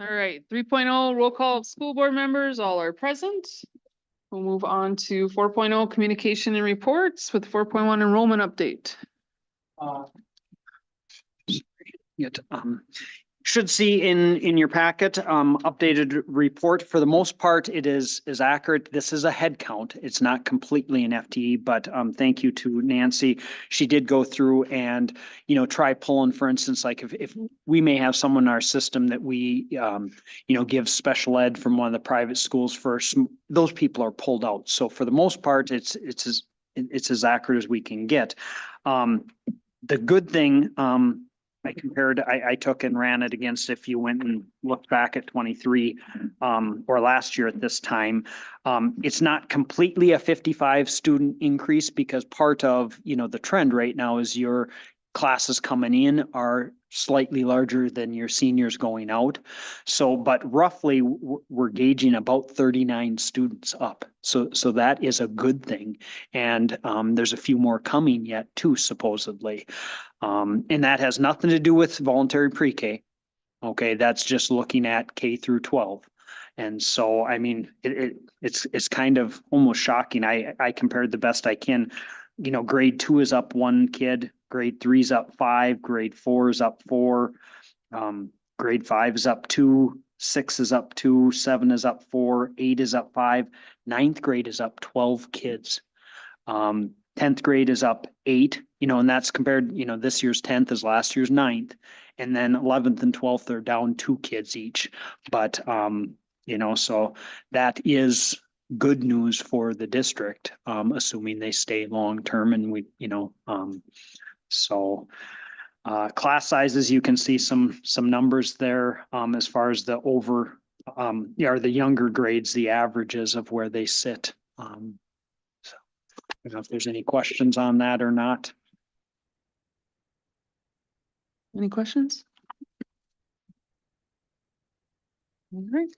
All right, 3.0 roll call of school board members, all are present. We'll move on to 4.0 communication and reports with 4.1 enrollment update. Should see in your packet, updated report. For the most part, it is accurate. This is a head count. It's not completely an FTE, but thank you to Nancy. She did go through and, try pulling, for instance, like if we may have someone in our system that we, give special ed from one of the private schools first, those people are pulled out. So for the most part, it's as accurate as we can get. The good thing, I took and ran it against, if you went and looked back at 23, or last year at this time, it's not completely a 55 student increase because part of, the trend right now is your classes coming in are slightly larger than your seniors going out. So, but roughly we're gauging about 39 students up. So that is a good thing. And, there's a few more coming yet too, supposedly. And that has nothing to do with voluntary pre-K. Okay, that's just looking at K through 12. And so, I mean, it's kind of almost shocking. I compared the best I can. Grade 2 is up 1 kid, grade 3 is up 5, grade 4 is up 4, grade 5 is up 2, 6 is up 2, 7 is up 4, 8 is up 5, 9th grade is up 12 kids. 10th grade is up 8, and that's compared, this year's 10th is last year's 9th. And then 11th and 12th, they're down 2 kids each. But, so that is good news for the district, assuming they stay long-term and we, class sizes, you can see some numbers there, as far as the or the younger grades, the averages of where they sit. I don't know if there's any questions on that or not. Any questions? All right.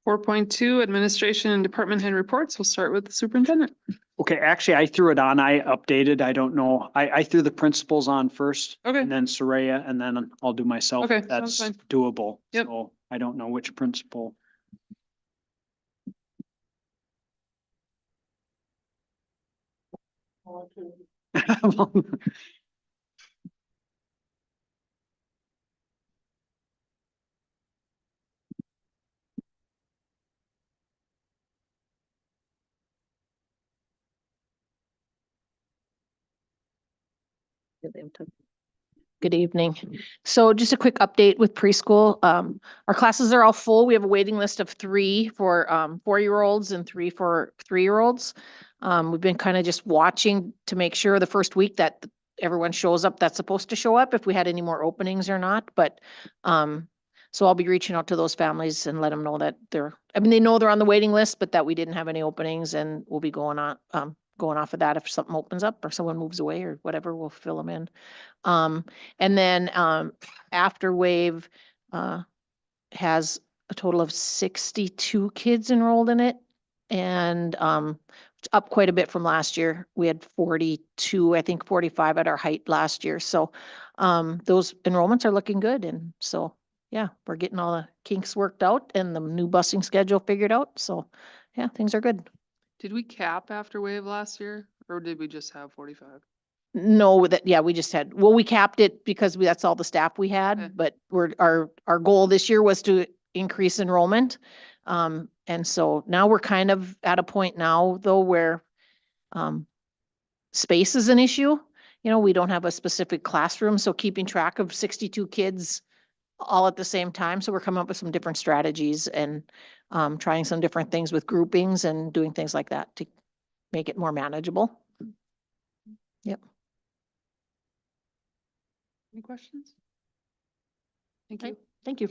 4.2 administration and department head reports. We'll start with the superintendent. Okay, actually, I threw it on. I updated. I don't know. I threw the principals on first. Okay. And then Soraya, and then I'll do myself. Okay, That's sounds fine. doable. Yep. So I don't know which principal. Good evening. So just a quick update with preschool. Our classes are all full. We have a waiting list of 3 for 4-year-olds and 3 for 3-year-olds. We've been kind of just watching to make sure the first week that everyone shows up that's supposed to show up, if we had any more openings or not. But so I'll be reaching out to those families and let them know that they know they're on the waiting list, but that we didn't have any openings, and we'll be going off of that. If something opens up or someone moves away or whatever, we'll fill them in. And then After Wave has a total of 62 kids enrolled in it, and it's up quite a bit from last year. We had 42, I think 45 at our height last year. So those enrollments are looking good. And so, yeah, we're getting all the kinks worked out and the new busing schedule figured out. So yeah, things are good. Did we cap After Wave last year or did we just have 45? No, we capped it because that's all the staff we had, Okay. but our goal this year was to increase enrollment. And so now we're kind of at a point now though where space is an issue. We don't have a specific classroom, so keeping track of 62 kids all at the same time. So we're coming up with some different strategies and trying some different things with groupings and doing things like that to make it more manageable. Yep. Any questions? Thank Okay. you. Thank you.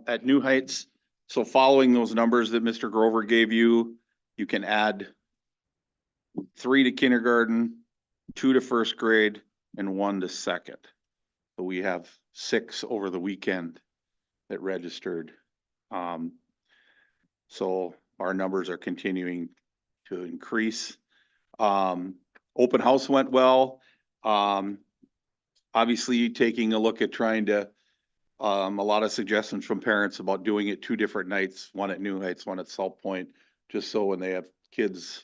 At New Heights, so following those numbers that Mr. Grover gave you, you can add 3 to kindergarten, 2 to first grade, and 1 to second. So we have 6 over the weekend that registered. So our numbers are continuing to increase. Open house went well. Obviously taking a look at trying to, a lot of suggestions from parents about doing it 2 different nights, one at New Heights, one at South Point, just so when they have kids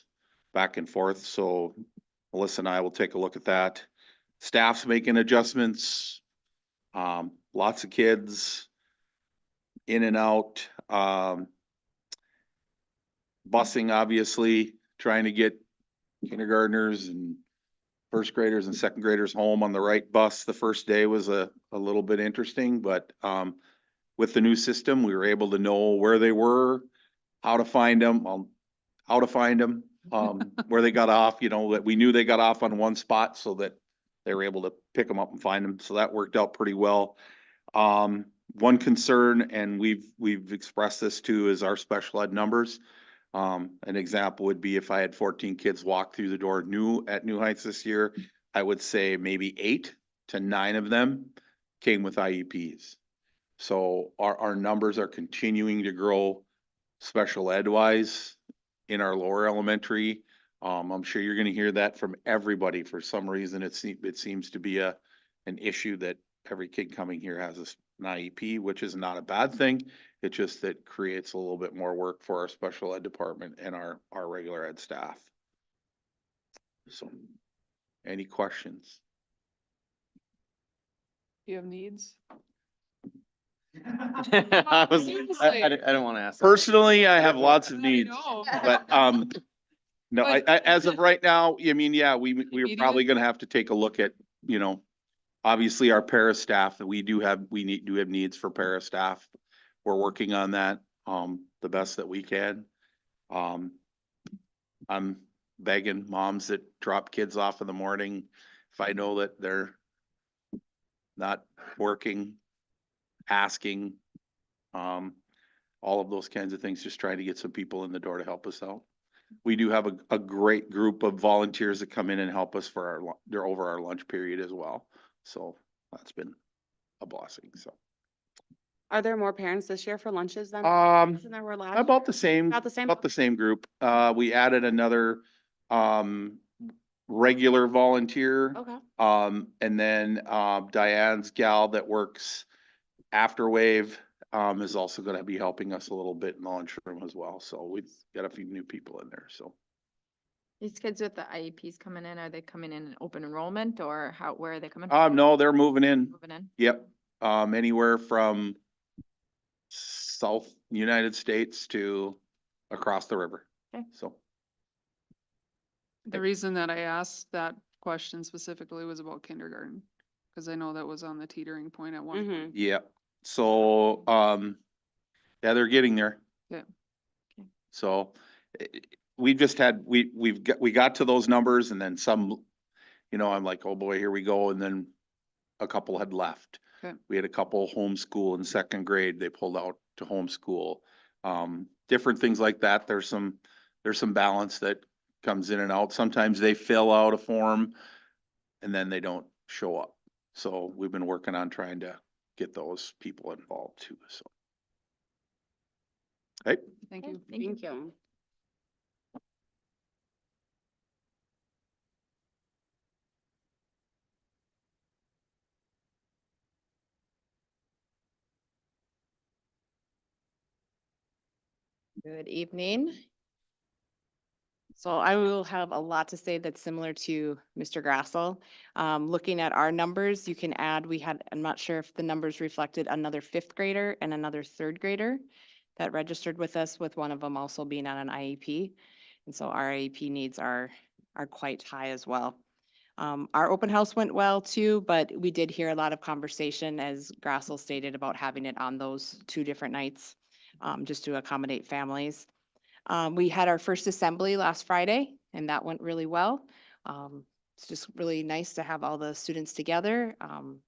back and forth. So Melissa and I will take a look at that. Staff's making adjustments. Lots of kids in and out. Busing, obviously, trying to get kindergartners and first graders and second graders home on the right bus the first day was a little bit interesting, but with the new system, we were able to know where they were, how to find them, where they got off, you know, that we knew they got off on one spot so that they were able to pick them up and find them. So that worked out pretty well. One concern, and we've expressed this too, is our special ed numbers. An example would be if I had 14 kids walk through the door at New Heights this year, I would say maybe 8 to 9 of them came with IEPs. So our numbers are continuing to grow special ed wise in our lower elementary. I'm sure you're gonna hear that from everybody. For some reason, it seems to be an issue that every kid coming here has an IEP, which is not a bad thing. It just that creates a little bit more work for our special ed department and our regular ed staff. So, any questions? Do you have needs? I don't wanna ask. that. Personally, I have lots of I needs, know. but, no, I, as of right now, I mean, yeah, we're Immediate? probably gonna have to take a look at, you know, obviously our para staff that we do have needs for para staff. We're working on that, the best that we can. I'm begging moms that drop kids off in the morning, if I know that they're not working, asking, all of those kinds of things, just trying to get some people in the door to help us out. We do have a great group of volunteers that come in and help us for they're over our lunch period as well. So that's been a blessing, so. Are there more parents this year for lunches than there were last? About the same. About the same? About the same group. We added another, regular volunteer. Okay. And then, Diane's gal that works after Wave, is also gonna be helping us a little bit in the lunchroom as well. So we've got a few new people in there, so. These kids with the IEPs coming in, are they coming in open enrollment or where are they coming? No, they're moving in. Moving in? Yep. Anywhere from South United States to across the river. Okay. So. The reason that I asked that question specifically was about kindergarten, because I know that was on the teetering point at one point. Yeah, so, yeah, they're getting there. Yeah. Okay. So, we just had, we got to those numbers and then some, you know, I'm like, oh boy, here we go, and then a couple had left. Okay. We had a couple homeschool in second grade, they pulled out to homeschool. Different things like that, there's some balance that comes in and out. Sometimes they fill out a form and then they don't show up. So we've been working on trying to get those people involved too, so. Hey, Thank you. Thank you. Good evening. So I will have a lot to say that's similar to Mr. Grassel. Looking at our numbers, you can add, I'm not sure if the numbers reflected another 5th grader and another 3rd grader that registered with us, with one of them also being on an IEP. And so our IEP needs are quite high as well. Our open house went well too, but we did hear a lot of conversation, as Grassel stated, about having it on those 2 different nights, just to accommodate families. We had our first assembly last Friday and that went really well. It's just really nice to have all the students together, and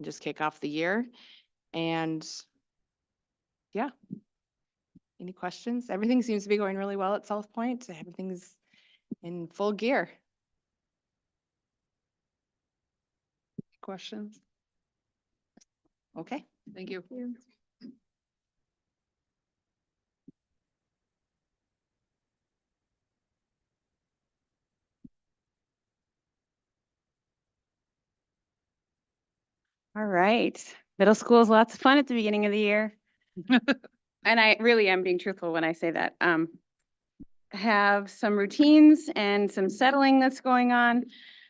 just kick off the year. And yeah. Any questions? Everything seems to be going really well at South Point. Everything's in full gear. Questions? Okay. Thank you. All right. Middle school is lots of fun at the beginning of the year. And I really am being truthful when I say that. Have some routines and some settling that's going on.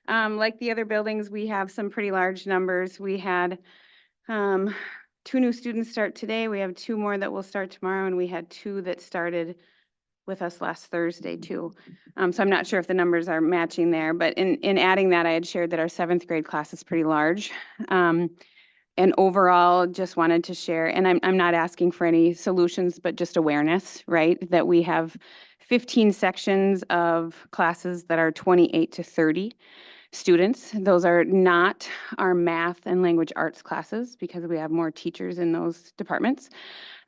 Like the other buildings, we have some pretty large numbers. We had 2 new students start today. We have 2 more that will start tomorrow, and we had 2 that started with us last Thursday too. So I'm not sure if the numbers are matching there, but in adding that, I had shared that our 7th grade class is pretty large. And overall, just wanted to share, and I'm not asking for any solutions, but just awareness, right? That we have 15 sections of classes that are 28 to 30 students. Those are not our math and language arts classes because we have more teachers in those departments.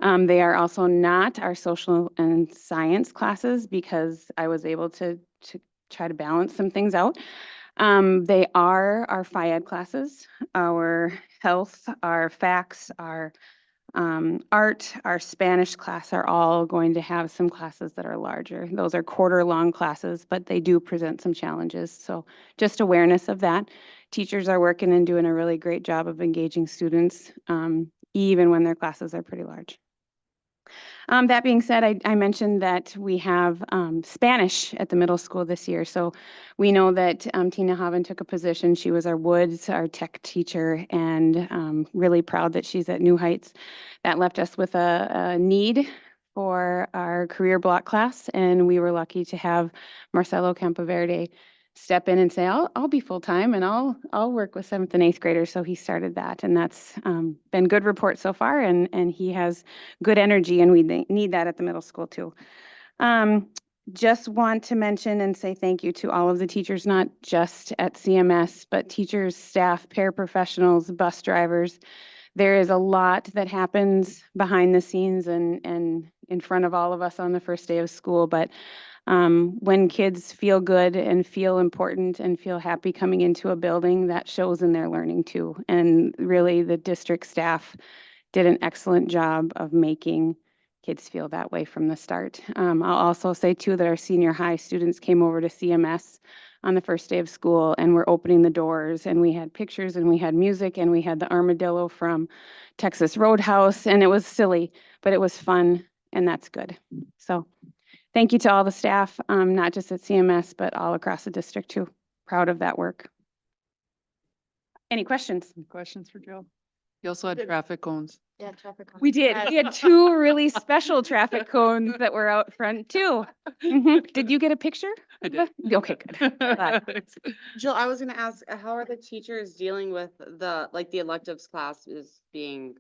They are also not our social and science classes because I was able to try to balance some things out. They are our Phi Ed classes, our health, our facts, our art, our Spanish class are all going to have some classes that are larger. Those are quarter-long classes, but they do present some challenges. So just awareness of that. Teachers are working and doing a really great job of engaging students, even when their classes are pretty large. That being said, I mentioned that we have Spanish at the middle school this year. So we know that Tina Haven took a position. She was our Woods, our tech teacher, and really proud that she's at New Heights. That left us with a need for our career block class, and we were lucky to have Marcelo Campaverde step in and say, I'll be full-time and I'll work with 7th and 8th graders. So he started that, and that's been good report so far, and he has good energy, and we need that at the middle school too. Just want to mention and say thank you to all of the teachers, not just at CMS, but teachers, staff, paraprofessionals, bus drivers. There is a lot that happens behind the scenes and in front of all of us on the first day of school, but when kids feel good and feel important and feel happy coming into a building, that shows in their learning too. And really, the district staff did an excellent job of making kids feel that way from the start. I'll also say too that our senior high students came over to CMS on the first day of school, and we're opening the doors, and we had pictures and we had music and we had the armadillo from Texas Roadhouse, and it was silly, but it was fun, and that's good. So thank you to all the staff, not just at CMS, but all across the district too. Proud of that work. Any questions? Questions for Jill? You also had traffic cones. Yeah, traffic. We did. We had 2 really special traffic cones that were out front too. Did you get a picture? I did. Okay, good. Glad. Jill, I was gonna ask, how are the teachers dealing with the electives class is being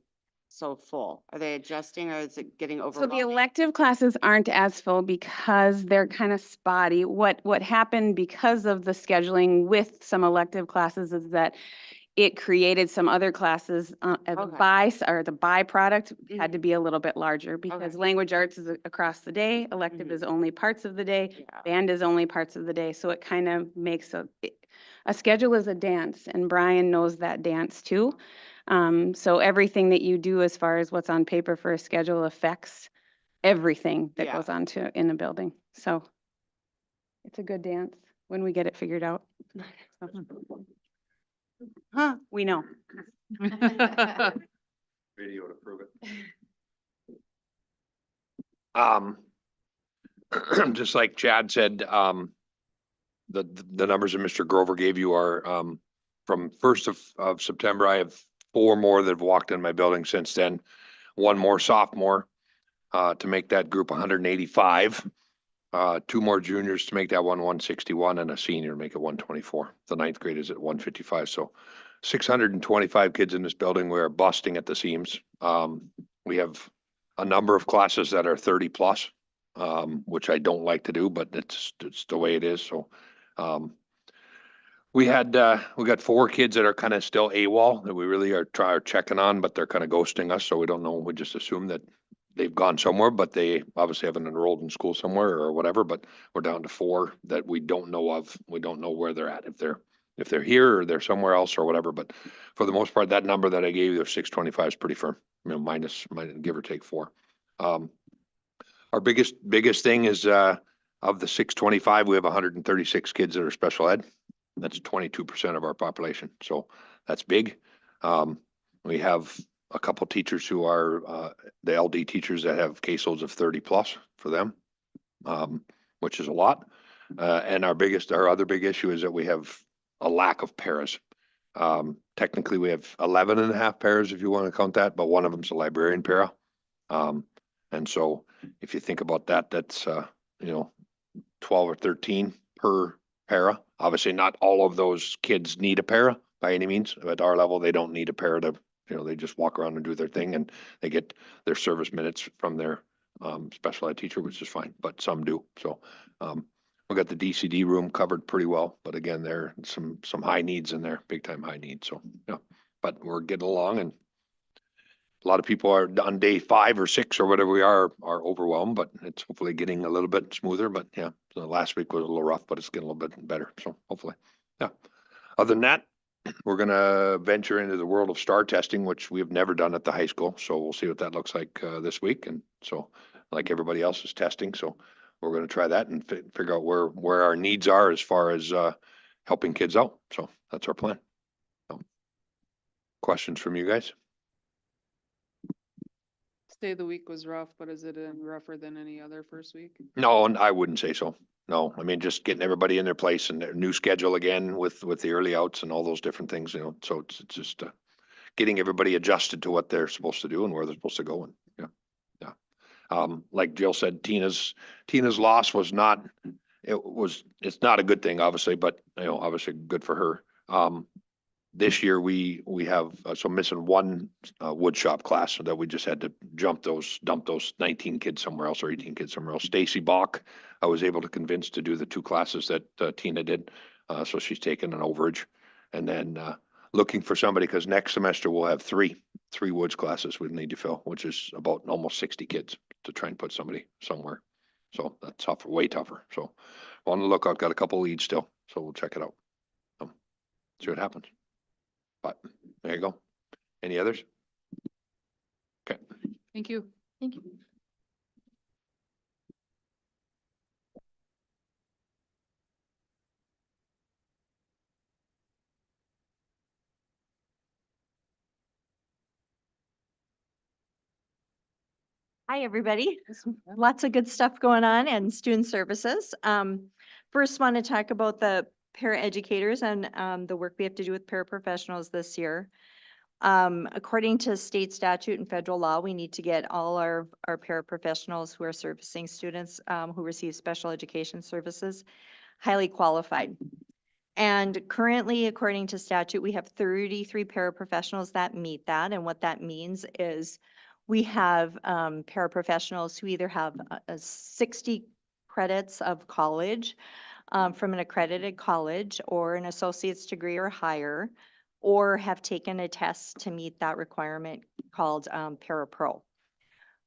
so full? Are they adjusting or is it getting So overwhelming? the elective classes aren't as full because they're kind of spotty. What happened because of the scheduling with some elective classes is that it created some other classes, the Okay. the byproduct had to be a little bit larger because Okay. language arts is across the day, elective Mhm. is only parts of the day, Yeah. band is only parts of the day. So it kind of makes a schedule is a dance, and Brian knows that dance too. So everything that you do as far as what's on paper for a schedule affects everything that Yeah. goes on in the building. So it's a good dance when we get it figured out. Huh, we know. Video to prove it. Just like Chad said, the numbers that Mr. Grover gave you are, from 1st of September. I have 4 more that have walked in my building since then. 1 more sophomore, to make that group 185. 2 more juniors to make that 161, and a senior to make it 124. The 9th grade is at 155. So 625 kids in this building. We are busting at the seams. We have a number of classes that are 30 plus, which I don't like to do, but it's the way it is. So, we got 4 kids that are kind of still AWOL that we really are checking on, but they're kind of ghosting us. So we don't know. We just assume that they've gone somewhere, but they obviously haven't enrolled in school somewhere or whatever. But we're down to 4 that we don't know of. We don't know where they're at, if they're here or they're somewhere else or whatever. But for the most part, that number that I gave you of 625 is pretty firm, minus give or take 4. Our biggest thing is, of the 625, we have 136 kids that are special ed. That's 22% of our population. So that's big. We have a couple teachers who are, the LD teachers that have caseloads of 30 plus for them, which is a lot. And our other big issue is that we have a lack of paras. Technically, we have 11 and a half paras if you want to count that, but one of them's a librarian para. And so if you think about that, that's, 12 or 13 per para. Obviously, not all of those kids need a para by any means. At our level, they don't need a para to, they just walk around and do their thing, and they get their service minutes from their special ed teacher, which is fine, but some do. So we got the DCD room covered pretty well, but again, there are some high needs in there, big time high needs. So, yeah, but we're getting along, and a lot of people are on day 5 or 6 or whatever we are overwhelmed, but it's hopefully getting a little bit smoother. But yeah, the last week was a little rough, but it's getting a little bit better. So hopefully, yeah. Other than that, we're gonna venture into the world of STAR testing, which we've never done at the high school. So we'll see what that looks like this week. And so, like everybody else is testing, so we're gonna try that and figure out where our needs are as far as helping kids out. So that's our plan. So, questions from you guys? Say the week was rough, but is it rougher than any other first week? No, and I wouldn't say so. No, I mean, just getting everybody in their place and their new schedule again with the early outs and all those different things, so it's just getting everybody adjusted to what they're supposed to do and where they're supposed to go. And yeah. Like Jill said, Tina's loss was not, it's not a good thing, obviously, but obviously good for her. This year we have, so missing one wood shop class that we just had to dump those 19 kids somewhere else or 18 kids somewhere else. Stacy Bach, I was able to convince to do the 2 classes that Tina did. So she's taken an overage, and then looking for somebody, because next semester we'll have three woods classes we need to fill, which is about almost 60 kids to try and put somebody somewhere. So that's tougher, way tougher. So on the lookout, got a couple leads still, so we'll check it out. See what happens. But there you go. Any others? Okay. Thank you. Thank you. Hi, everybody. Lots of good stuff going on in student services. First, want to talk about the paraeducators and the work we have to do with paraprofessionals this year. According to state statute and federal law, we need to get all our paraprofessionals who are servicing students who receive special education services highly qualified. And currently, according to statute, we have 33 paraprofessionals that meet that. And what that means is we have paraprofessionals who either have 60 credits of college from an accredited college or an associate's degree or higher, or have taken a test to meet that requirement called parapro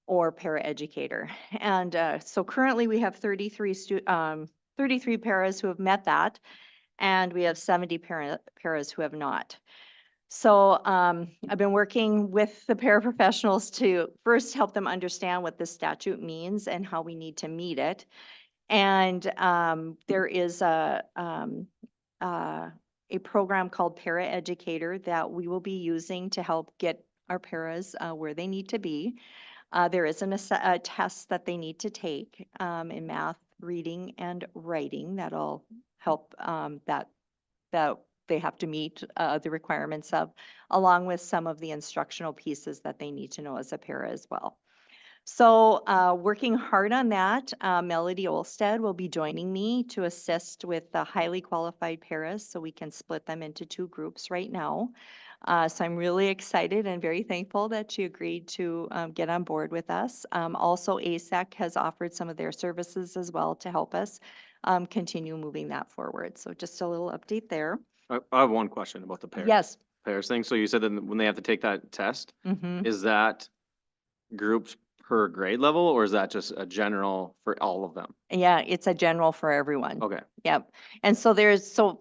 or paraeducator. And so currently we have 33 paras who have met that, and we have 70 paras who have not. So I've been working with the paraprofessionals to first help them understand what this statute means and how we need to meet it. And there is a program called Paraeducator that we will be using to help get our paras where they need to be. There is a test that they need to take in math, reading, and writing that'll help that they have to meet the requirements of, along with some of the instructional pieces that they need to know as a para as well. So working hard on that, Melody Olstead will be joining me to assist with the highly qualified paras, so we can split them into 2 groups right now. So I'm really excited and very thankful that she agreed to get on board with us. Also, ASAC has offered some of their services as well to help us continue moving that forward. So just a little update there. I have one question about the pairs. Yes. Pairs thing. So you said that when they have to take that test, Mhm. is that groups per grade level, or is that just a general for all of them? Yeah, it's a general for everyone. Okay. Yep. And so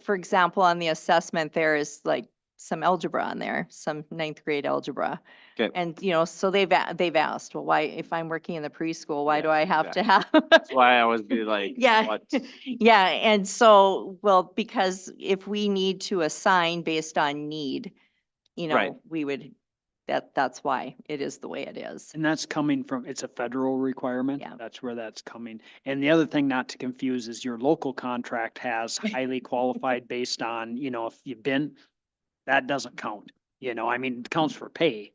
for example, on the assessment, there is like some algebra on there, some 9th grade algebra. Okay. And, so they've asked, well, why, if I'm working in the preschool, why Yeah, do I have to have? That's why I always be like, Yeah. what? Yeah. And so, well, because if we need to assign based on need, Right. we would that's why it is the way it is. And that's coming from, it's a federal requirement. Yeah. That's where that's coming. And the other thing not to confuse is your local contract has highly qualified based on, if you've been, that doesn't count. I mean, it counts for pay,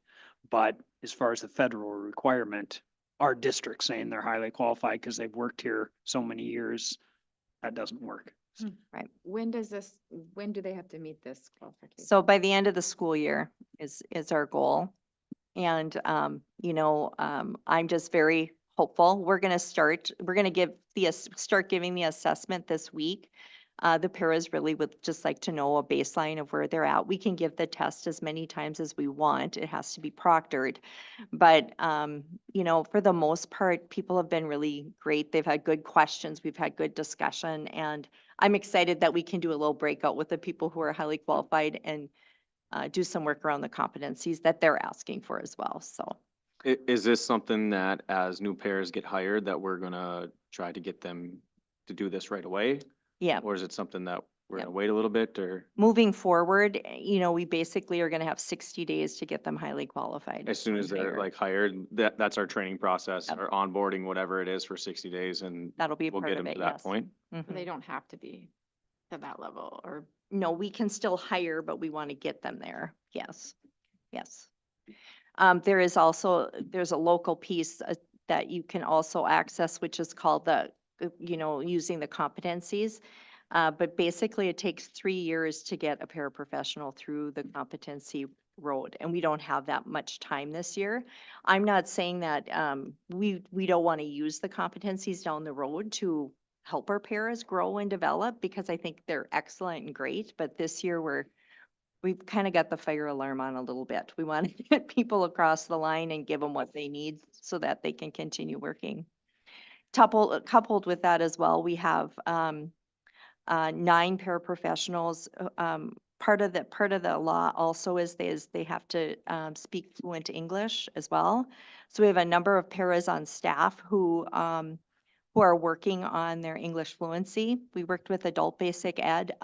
but as far as the federal requirement, our district saying they're highly qualified because they've worked here so many years, that doesn't work. When do they have to meet this qualification? So by the end of the school year is our goal. And, I'm just very hopeful. We're gonna start giving the assessment this week. The paras really would just like to know a baseline of where they're at. We can give the test as many times as we want. It has to be proctored. But, for the most part, people have been really great. They've had good questions. We've had good discussion. And I'm excited that we can do a little breakout with the people who are highly qualified and do some work around the competencies that they're asking for as well. So, Is this something that as new pairs get hired, that we're gonna try to get them to do this right away? yeah. Or is it something that we're Yep. gonna wait a little bit or Moving forward, we basically are gonna have 60 days to get them highly qualified. as soon as and they're hired. like hired, that's our training process Yep. or onboarding, whatever it is for 60 days and That'll be we'll part get of them it, to that yes. point? Mhm. They don't have to be to that level or No, we can still hire, but we want to get them there. Yes, yes. There's a local piece that you can also access, which is called using the competencies. But basically it takes 3 years to get a paraprofessional through the competency road, and we don't have that much time this year. I'm not saying that, we don't want to use the competencies down the road to help our paras grow and develop, because I think they're excellent and great, but this year we've kind of got the fire alarm on a little bit. We want to get people across the line and give them what they need so that they can continue working. Coupled with that as well, we have 9 paraprofessionals. Part of the law also is they have to speak fluent English as well. So we have a number of paras on staff who are working on their English fluency. We worked with Adult Basic Ed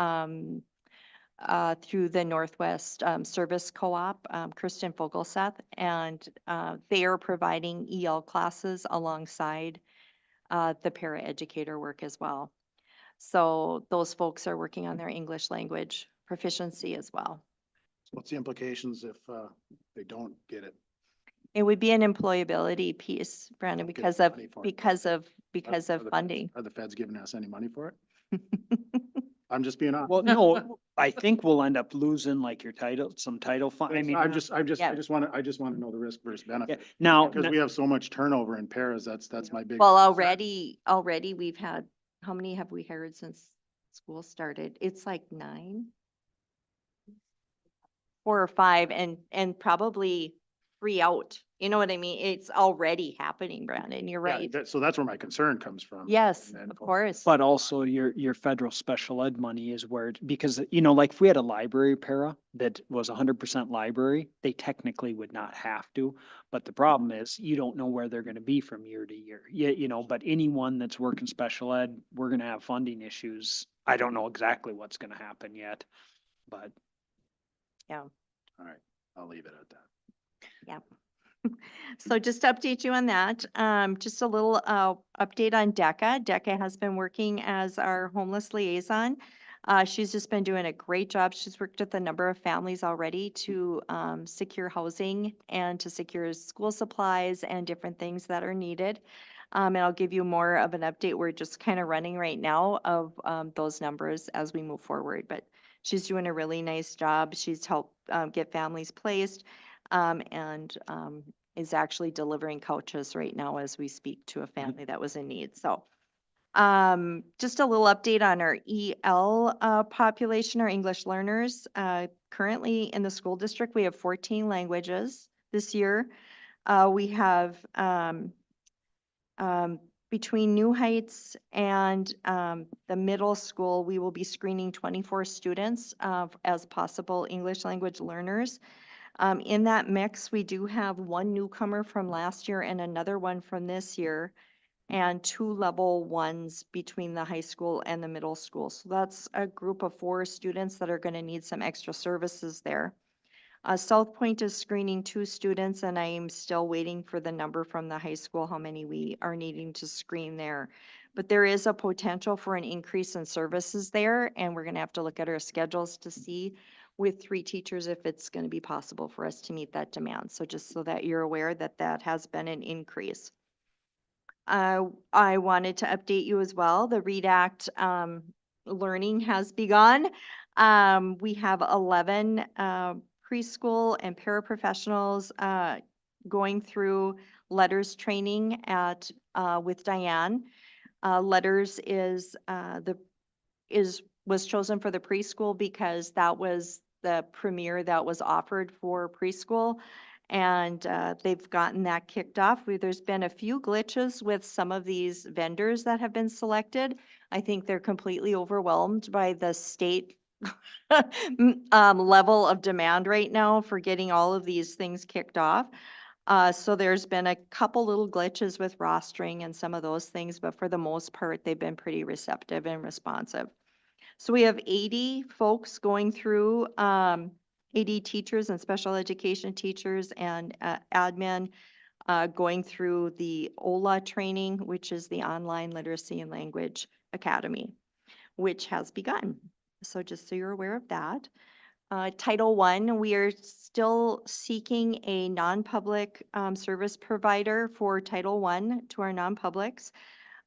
through the Northwest Service Co-op, Kristen Fogelseth, and they are providing EL classes alongside the paraeducator work as well. So those folks are working on their English language proficiency as well. What's the implications if they don't get it? It would be an employability piece, Brandon, Don't get because of, money for it. because of, because Are of the feds- funding. Are the feds giving us any money for it? I'm just being honest. Well, no, I think we'll end up losing like your title, some title fund. I mean, I Yeah. just want to know the risk versus yeah, benefit. now, Because we have so much turnover in paras, that's my big. Well, already we've had, how many have we hired since school started? It's like 9. 4 or 5 and probably 3 out. You know what I mean? It's already happening, Brandon. You're Yeah, right. so that's where my concern comes from. Yes, And then- of course. but also your federal special ed money is where, because, like if we had a library para that was 100% library, they technically would not have to. But the problem is you don't know where they're going to be from year to year. But anyone that's working special ed, we're going to have funding issues. I don't know exactly what's going to happen yet, but Yeah. All right, I'll leave it at that. So just to update you on that, just a little update on DECA. DECA has been working as our homeless liaison. She's just been doing a great job. She's worked with a number of families already to secure housing and to secure school supplies and different things that are needed. And I'll give you more of an update. We're just kind of running right now of those numbers as we move forward, but she's doing a really nice job. She's helped get families placed and is actually delivering couches right now as we speak to a family that was in need. So just a little update on our EL population, our English learners. Currently in the school district, we have 14 languages this year. We have between New Heights and the middle school, we will be screening 24 students as possible English language learners. In that mix, we do have 1 newcomer from last year and another one from this year, and 2 level 1s between the high school and the middle school. So that's a group of 4 students that are going to need some extra services there. South Point is screening 2 students, and I am still waiting for the number from the high school, how many we are needing to screen there. But there is a potential for an increase in services there, and we're gonna have to look at our schedules to see with 3 teachers if it's gonna be possible for us to meet that demand. So just so that you're aware that that has been an increase. I wanted to update you as well. The READ Act learning has begun. We have 11 preschool and paraprofessionals going through letters training at with Diane. Letters was chosen for the preschool because that was the premiere that was offered for preschool. And they've gotten that kicked off. There's been a few glitches with some of these vendors that have been selected. I think they're completely overwhelmed by the state level of demand right now for getting all of these things kicked off. So there's been a couple little glitches with rostering and some of those things, but for the most part, they've been pretty receptive and responsive. So we have 80 folks going through, 80 teachers and special education teachers and admin going through the OLA training, which is the Online Literacy and Language Academy, which has begun. So just so you're aware of that. Title I, we are still seeking a non-public service provider for Title I to our non-publics.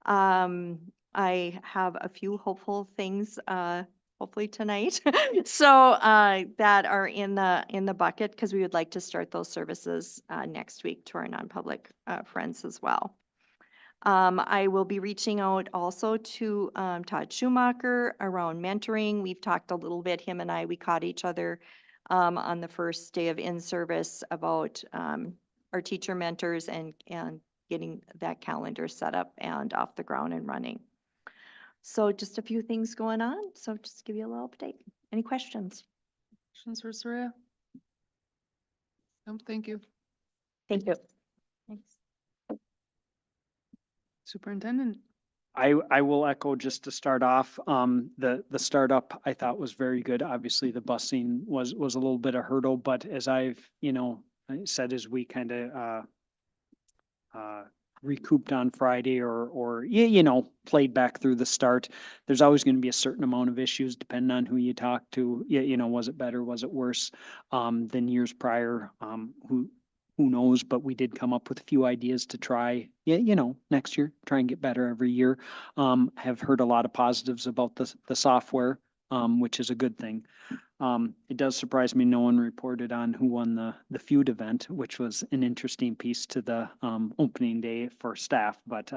I have a few hopeful things, hopefully tonight. So that are in the bucket because we would like to start those services next week to our non-public friends as well. I will be reaching out also to Todd Schumacher around mentoring. We've talked a little bit, him and I, we caught each other on the first day of in-service about our teacher mentors and getting that calendar set up and off the ground and running. So just a few things going on. So just to give you a little update. Any questions? Questions for Soraya? No, thank you. Thank you. Thanks. Superintendent. I will echo just to start off, the startup I thought was very good. Obviously, the busing was a little bit of hurdle, but as I've, I said, as we kind of recouped on Friday or played back through the start, there's always going to be a certain amount of issues depending on who you talk to. Was it better? Was it worse than years prior? Who knows, but we did come up with a few ideas to try, next year, try and get better every year. Have heard a lot of positives about the software, which is a good thing. It does surprise me no one reported on who won the feud event, which was an interesting piece to the opening day for staff, but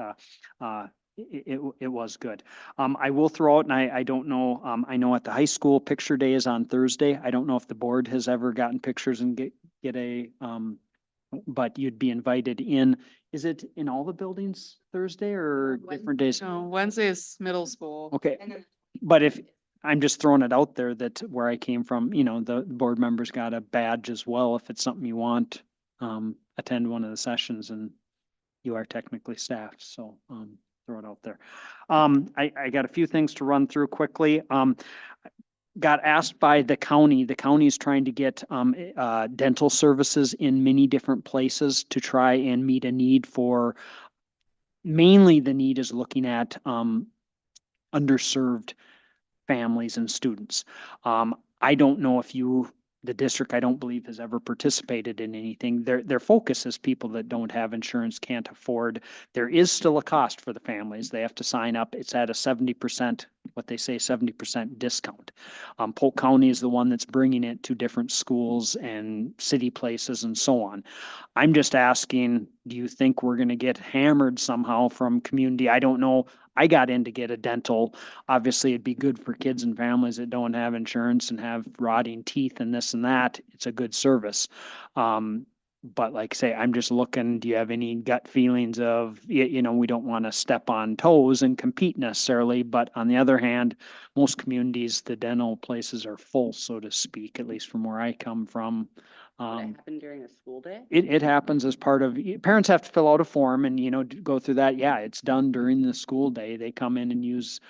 it was good. I will throw out, and I don't know, I know at the high school, picture day is on Thursday. I don't know if the board has ever gotten pictures and get a but you'd be invited in. Is it in all the buildings Thursday or different days? No, Wednesday is middle school. Okay, but if, I'm just throwing it out there that where I came from, the board members got a badge as well. If it's something you want, attend one of the sessions and you are technically staffed, so throw it out there. I got a few things to run through quickly. Got asked by the county. The county is trying to get dental services in many different places to try and meet a need for, mainly the need is looking at underserved families and students. I don't know if the district, I don't believe, has ever participated in anything. Their focus is people that don't have insurance, can't afford. There is still a cost for the families. They have to sign up. It's at a 70%, what they say, 70% discount. Polk County is the one that's bringing it to different schools and city places and so on. I'm just asking, do you think we're going to get hammered somehow from community? I don't know. I got in to get a dental. Obviously, it'd be good for kids and families that don't have insurance and have rotting teeth and this and that. It's a good service. But like I say, I'm just looking, do you have any gut feelings of, we don't want to step on toes and compete necessarily, but on the other hand, most communities, the dental places are full, so to speak, at least from where I come from. happen during a school day? It happens as part of, parents have to fill out a form and, go through that. Yeah, it's done during the school day. They come in and use,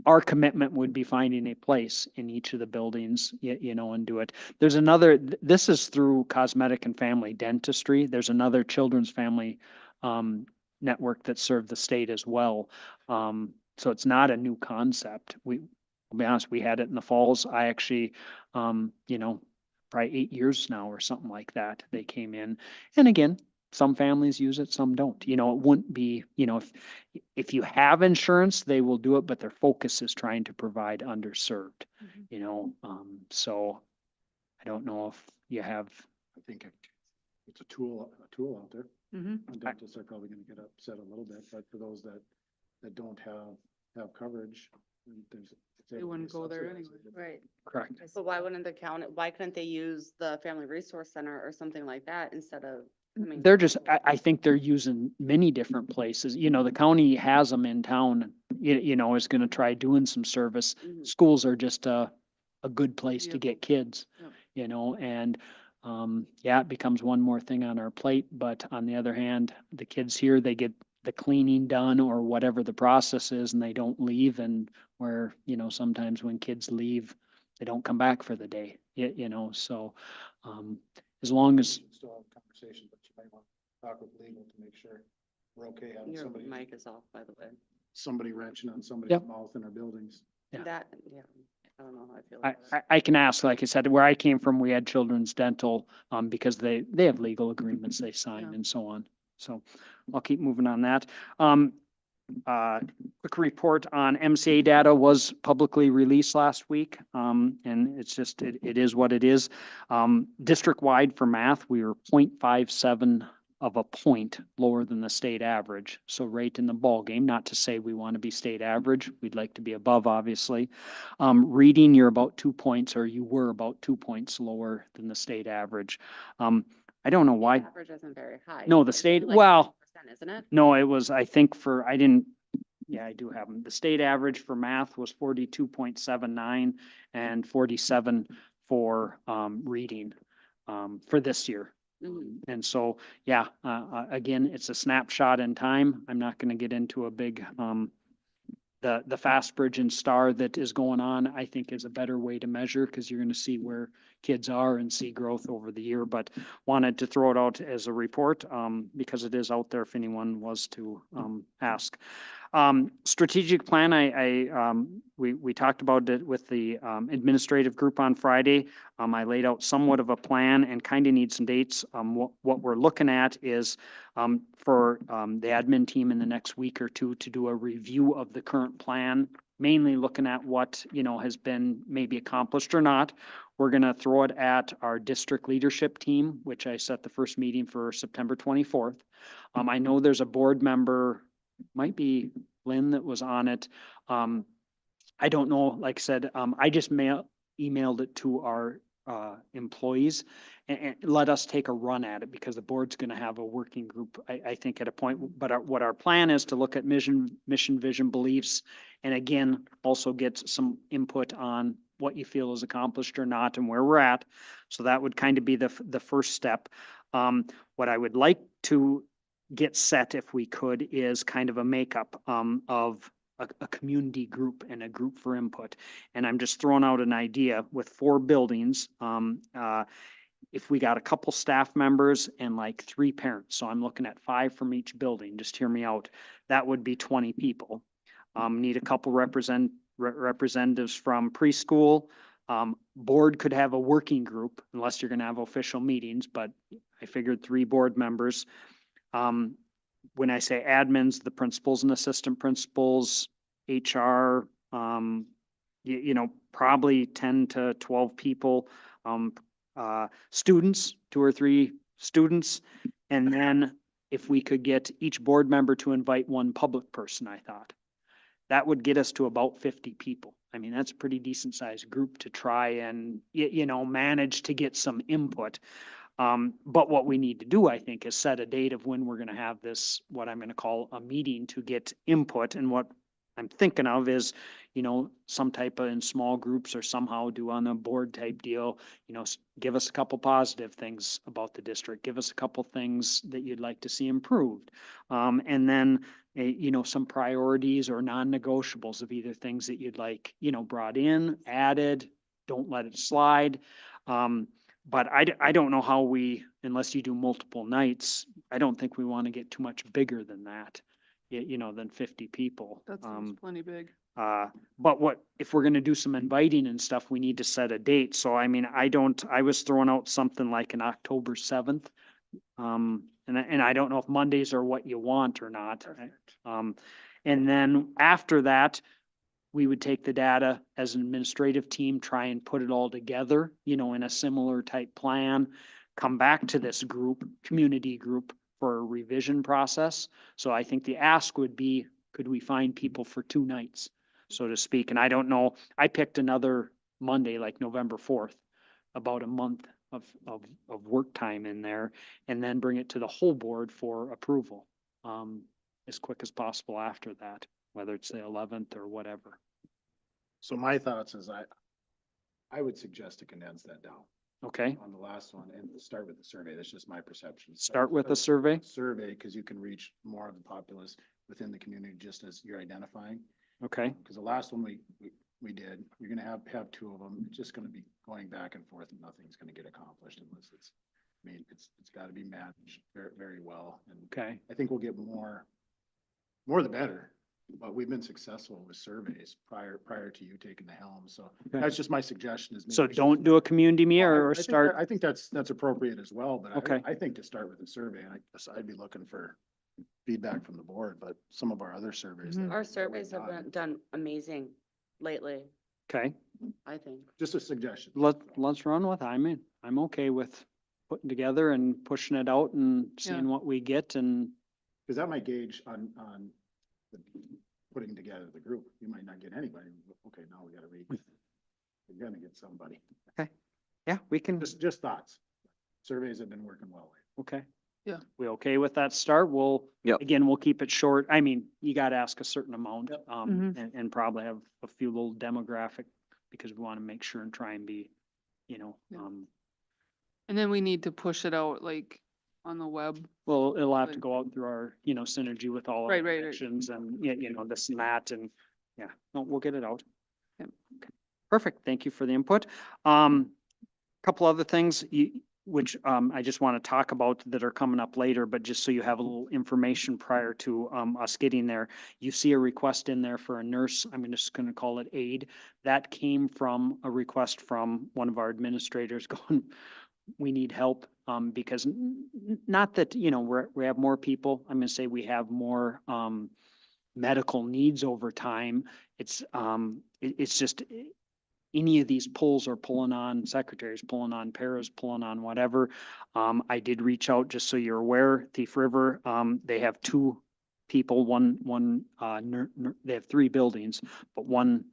our commitment would be finding a place in each of the buildings, and do it. There's another, this is through Cosmetic and Family Dentistry. There's another children's family network that served the state as well. So it's not a new concept. I'll be honest, we had it in the falls. I actually, probably 8 years now or something like that. They came in. And again, some families use it, some don't. It wouldn't be, if you have insurance, they will do it, but their focus is trying to provide underserved, so I don't know if you have. I think it's a tool out there. And dentists are probably gonna get upset a little bit, but for those that don't have coverage, there's. They wouldn't go there anyway. Right. Correct. But why wouldn't the county, why couldn't they use the Family Resource Center or something like that instead of? They're just, I think they're using many different places. The county has them in town, is gonna try doing some service. Mhm. Schools are just a good place to Yeah. get kids, and it becomes one more thing on our plate, but on the other hand, the kids here, they get the cleaning done or whatever the process is and they don't leave, and where, sometimes when kids leave, they don't come back for the day, so, as long as, Still have conversation, but you might want to talk with legal to make sure we're okay having Your somebody, mic is off, by the way. somebody wrenching on somebody's Yep. mouth in our buildings. Yeah. I don't know how I feel I, about that. I can ask, like I said, where I came from, we had Children's Dental, because they have legal agreements they sign Yeah. and so on. So I'll keep moving on that. Quick report on MCA data was publicly released last week. And it's just, it is what it is. District-wide for math, we were 0.57 of a point lower than the state average. So right in the ballgame, not to say we want to be state average. We'd like to be above, obviously. Reading, you're about 2 points, or you were about 2 points lower than the state average. I don't know why. Average isn't very high. No, the It's state, only like well, 10%, isn't it? no, it was, I think I do have them. The state average for math was 42.79 and 47 for, reading, for this year. Mhm. And so, again, it's a snapshot in time. I'm not going to get into a big, the Fast Bridge and Star that is going on, I think is a better way to measure because you're going to see where kids are and see growth over the year, but wanted to throw it out as a report, because it is out there if anyone was to, ask. Strategic plan, we talked about it with the administrative group on Friday. I laid out somewhat of a plan and kind of need some dates. What we're looking at is for the admin team in the next week or two to do a review of the current plan, mainly looking at what, has been maybe accomplished or not. We're going to throw it at our district leadership team, which I set the first meeting for September 24th. I know there's a board member, might be Lynn, that was on it. I don't know, like I said, I just emailed it to our employees and let us take a run at it because the board's going to have a working group, I think, at a point. But what our plan is to look at mission, vision, beliefs, and again, also get some input on what you feel is accomplished or not and where we're at. So that would kind of be the first step. What I would like to get set, if we could, is kind of a makeup of a community group and a group for input. And I'm just throwing out an idea with 4 buildings. If we got a couple staff members and like 3 parents, so I'm looking at 5 from each building, just hear me out, that would be 20 people. Need a couple representatives from preschool. Board could have a working group unless you're gonna have official meetings, but I figured 3 board members. When I say admins, the principals and assistant principals, HR, probably 10 to 12 people, students, 2 or 3 students. And then if we could get each board member to invite 1 public person, I thought that would get us to about 50 people. I mean, that's a pretty decent sized group to try and, manage to get some input. But what we need to do, I think, is set a date of when we're going to have this, what I'm going to call a meeting to get input. And what I'm thinking of is, you know, some type of in small groups or somehow do on a board type deal, you know, give us a couple positive things about the district, give us a couple things that you'd like to see improved. And then, you know, some priorities or non-negotiables of either things that you'd like, you know, brought in, added, don't let it slide. But I don't know how we, unless you do multiple nights, I don't think we want to get too much bigger than that, you know, than 50 people. That seems plenty big. But if we're gonna do some inviting and stuff, we need to set a date. So I mean, I was throwing out something like an October 7th. And I don't know if Mondays are what you want or not. And then after that, we would take the data as an administrative team, try and put it all together, you know, in a similar type plan, come back to this group, community group for a revision process. So I think the ask would be, could we find people for 2 nights, so to speak? And I don't know, I picked another Monday, like November 4th, about a month of work time in there, and then bring it to the whole board for approval, as quick as possible after that, whether it's the 11th or whatever. So my thoughts is I would suggest to condense that down Okay, on the last one and start with the survey. That's just my perception. start with a survey. Survey, because you can reach more of the populace within the community, just as you're identifying. Okay, Because the last one we did, you're gonna have 2 of them. It's just gonna be going back and forth and nothing's gonna get accomplished unless it's gotta be managed very, very well. And okay. I think we'll get more the better. But we've been successful with surveys prior to you taking the helm. So Okay. that's just my suggestion is. So maybe we should- don't do a community meeting Well, or I think start, that- I think that's appropriate as well, but Okay. I think to start with a survey, and I guess I'd be looking for feedback from the board, but some of our other surveys. that- Our that we've surveys have done, done amazing lately, okay, I think. Just a suggestion. let's run with it. I'm okay with putting together and pushing it out and seeing what we get and, Because that might gauge on the putting together the group. You might not get anybody. Okay, now we gotta read. We're gonna get somebody. yeah, we can, Just thoughts. Surveys have been working well. okay. Yeah. We okay with that start? Yep. Again, we'll keep it short. I mean, you gotta ask a certain amount, Yep. and probably have a few little demographic because we want to make sure and try and be, you know, Yeah. And then we need to push it out like on the web. well, it'll have to Like- go out through our, you know, synergy with all our Right, right, right. connections and, you know, this and that and, yeah, no, we'll get it out. Yep. Okay. Perfect. Thank you for the input. Couple other things which, I just want to talk about that are coming up later, but just so you have a little information prior to, us getting there. You see a request in there for a nurse. I'm just going to call it aide. That came from a request from one of our administrators going, we need help, because not that, you know, we have more people. I'm gonna say we have more, medical needs over time. It's just any of these pulls are pulling on secretaries, pulling on paras, pulling on whatever. I did reach out, just so you're aware, Thief River, they have 2 people, they have 3 buildings, but one,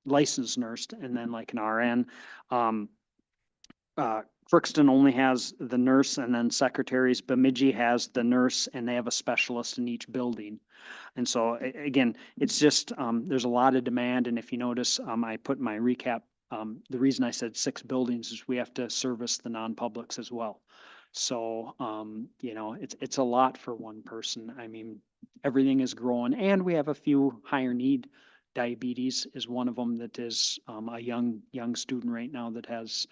licensed nurse and then like an RN. Crookston only has the nurse and then secretaries. Bemidji has the nurse and they have a specialist in each building. And so again, it's just, there's a lot of demand. And if you notice, I put in my recap, the reason I said 6 buildings is we have to service the non-publics as well. So, you know, it's a lot for one person. I mean, everything is growing and we have a few higher need. Diabetes is one of them that is, a young student right now that has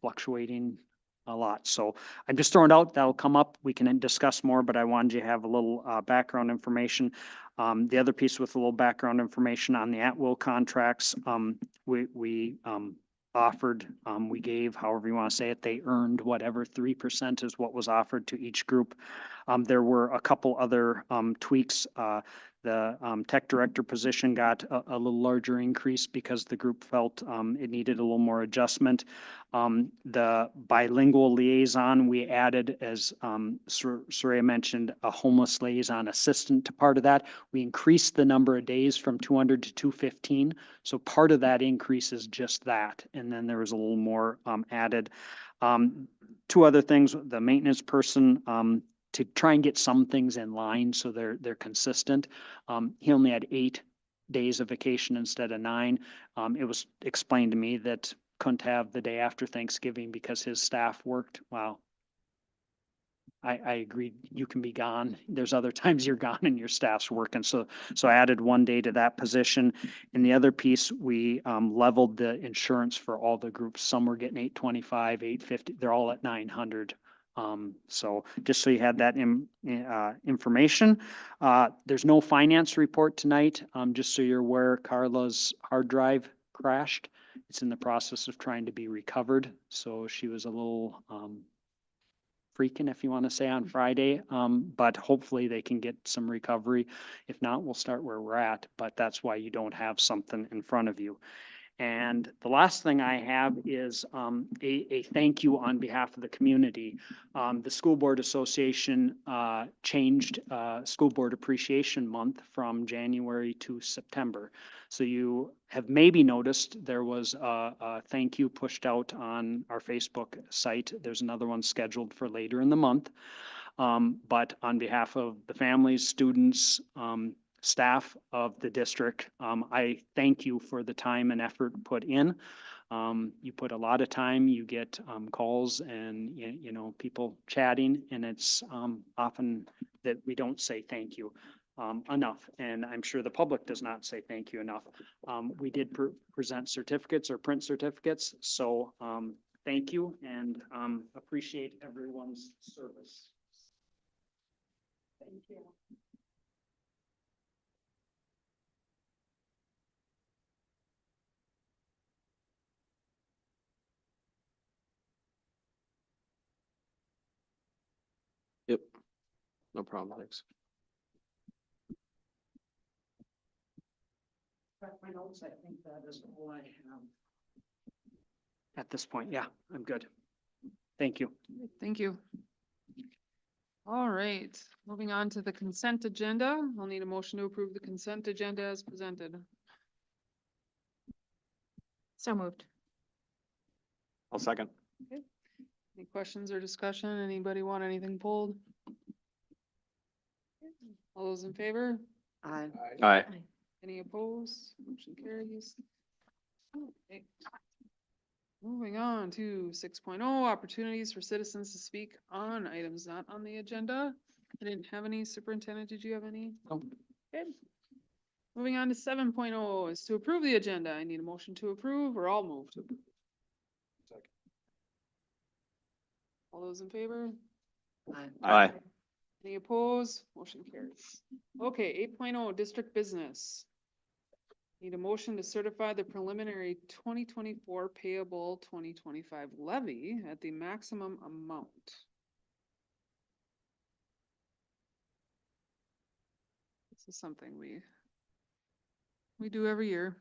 fluctuating a lot. So I'm just throwing it out, that'll come up. We can discuss more, but I wanted you to have a little background information. The other piece with a little background information on the at-will contracts, we offered, we gave, however you want to say it, they earned whatever 3% is what was offered to each group. There were a couple other tweaks. The tech director position got a little larger increase because the group felt it needed a little more adjustment. The bilingual liaison, we added, as Soraya mentioned, a homeless liaison assistant to part of that. We increased the number of days from 200 to 215. So part of that increase is just that. And then there was a little more added. 2 other things, the maintenance person, to try and get some things in line so they're consistent. He only had 8 days of vacation instead of 9. It was explained to me that couldn't have the day after Thanksgiving because his staff worked. Wow. I agree. You can be gone. There's other times you're gone and your staff's working. So I added 1 day to that position. And the other piece, we leveled the insurance for all the groups. Some were getting 825, 850. They're all at 900. So just so you had that information. There's no finance report tonight. Just so you're aware, Carla's hard drive crashed. It's in the process of trying to be recovered. So she was a little freaking, if you want to say, on Friday. But hopefully they can get some recovery. If not, we'll start where we're at, but that's why you don't have something in front of you. And the last thing I have is a thank you on behalf of the community. The School Board Association changed School Board Appreciation Month from January to September. So you have maybe noticed there was a thank you pushed out on our Facebook site. There's another one scheduled for later in the month. But on behalf of the families, students, staff of the district, I thank you for the time and effort put in. You put a lot of time, you get calls and, you know, people chatting, and it's often that we don't say thank you enough. And I'm sure the public does not say thank you enough. We did present certificates or print certificates. So thank you and appreciate everyone's service. Thank you. Yep. No problem, thanks. My notes, I think that is all I have. At this point, yeah, I'm good. Thank you. Thank you. All right, moving on to the consent agenda. I'll need a motion to approve the consent agenda as presented. So moved. I'll second. Any questions or discussion? Anybody want anything pulled? All those in favor? Aye. Aye. Any opposed? Motion carries. Okay. Moving on to 6.0, opportunities for citizens to speak on items not on the agenda. I didn't have any. Superintendent, did you have any? No. Good. Moving on to 7.0 is to approve the agenda. I need a motion to approve or I'll move to approve. All those in favor? Aye. Any opposed? Motion carries. Okay, 8.0, district business. Need a motion to certify the preliminary 2024 payable 2025 levy at the maximum amount. This is something we do every year.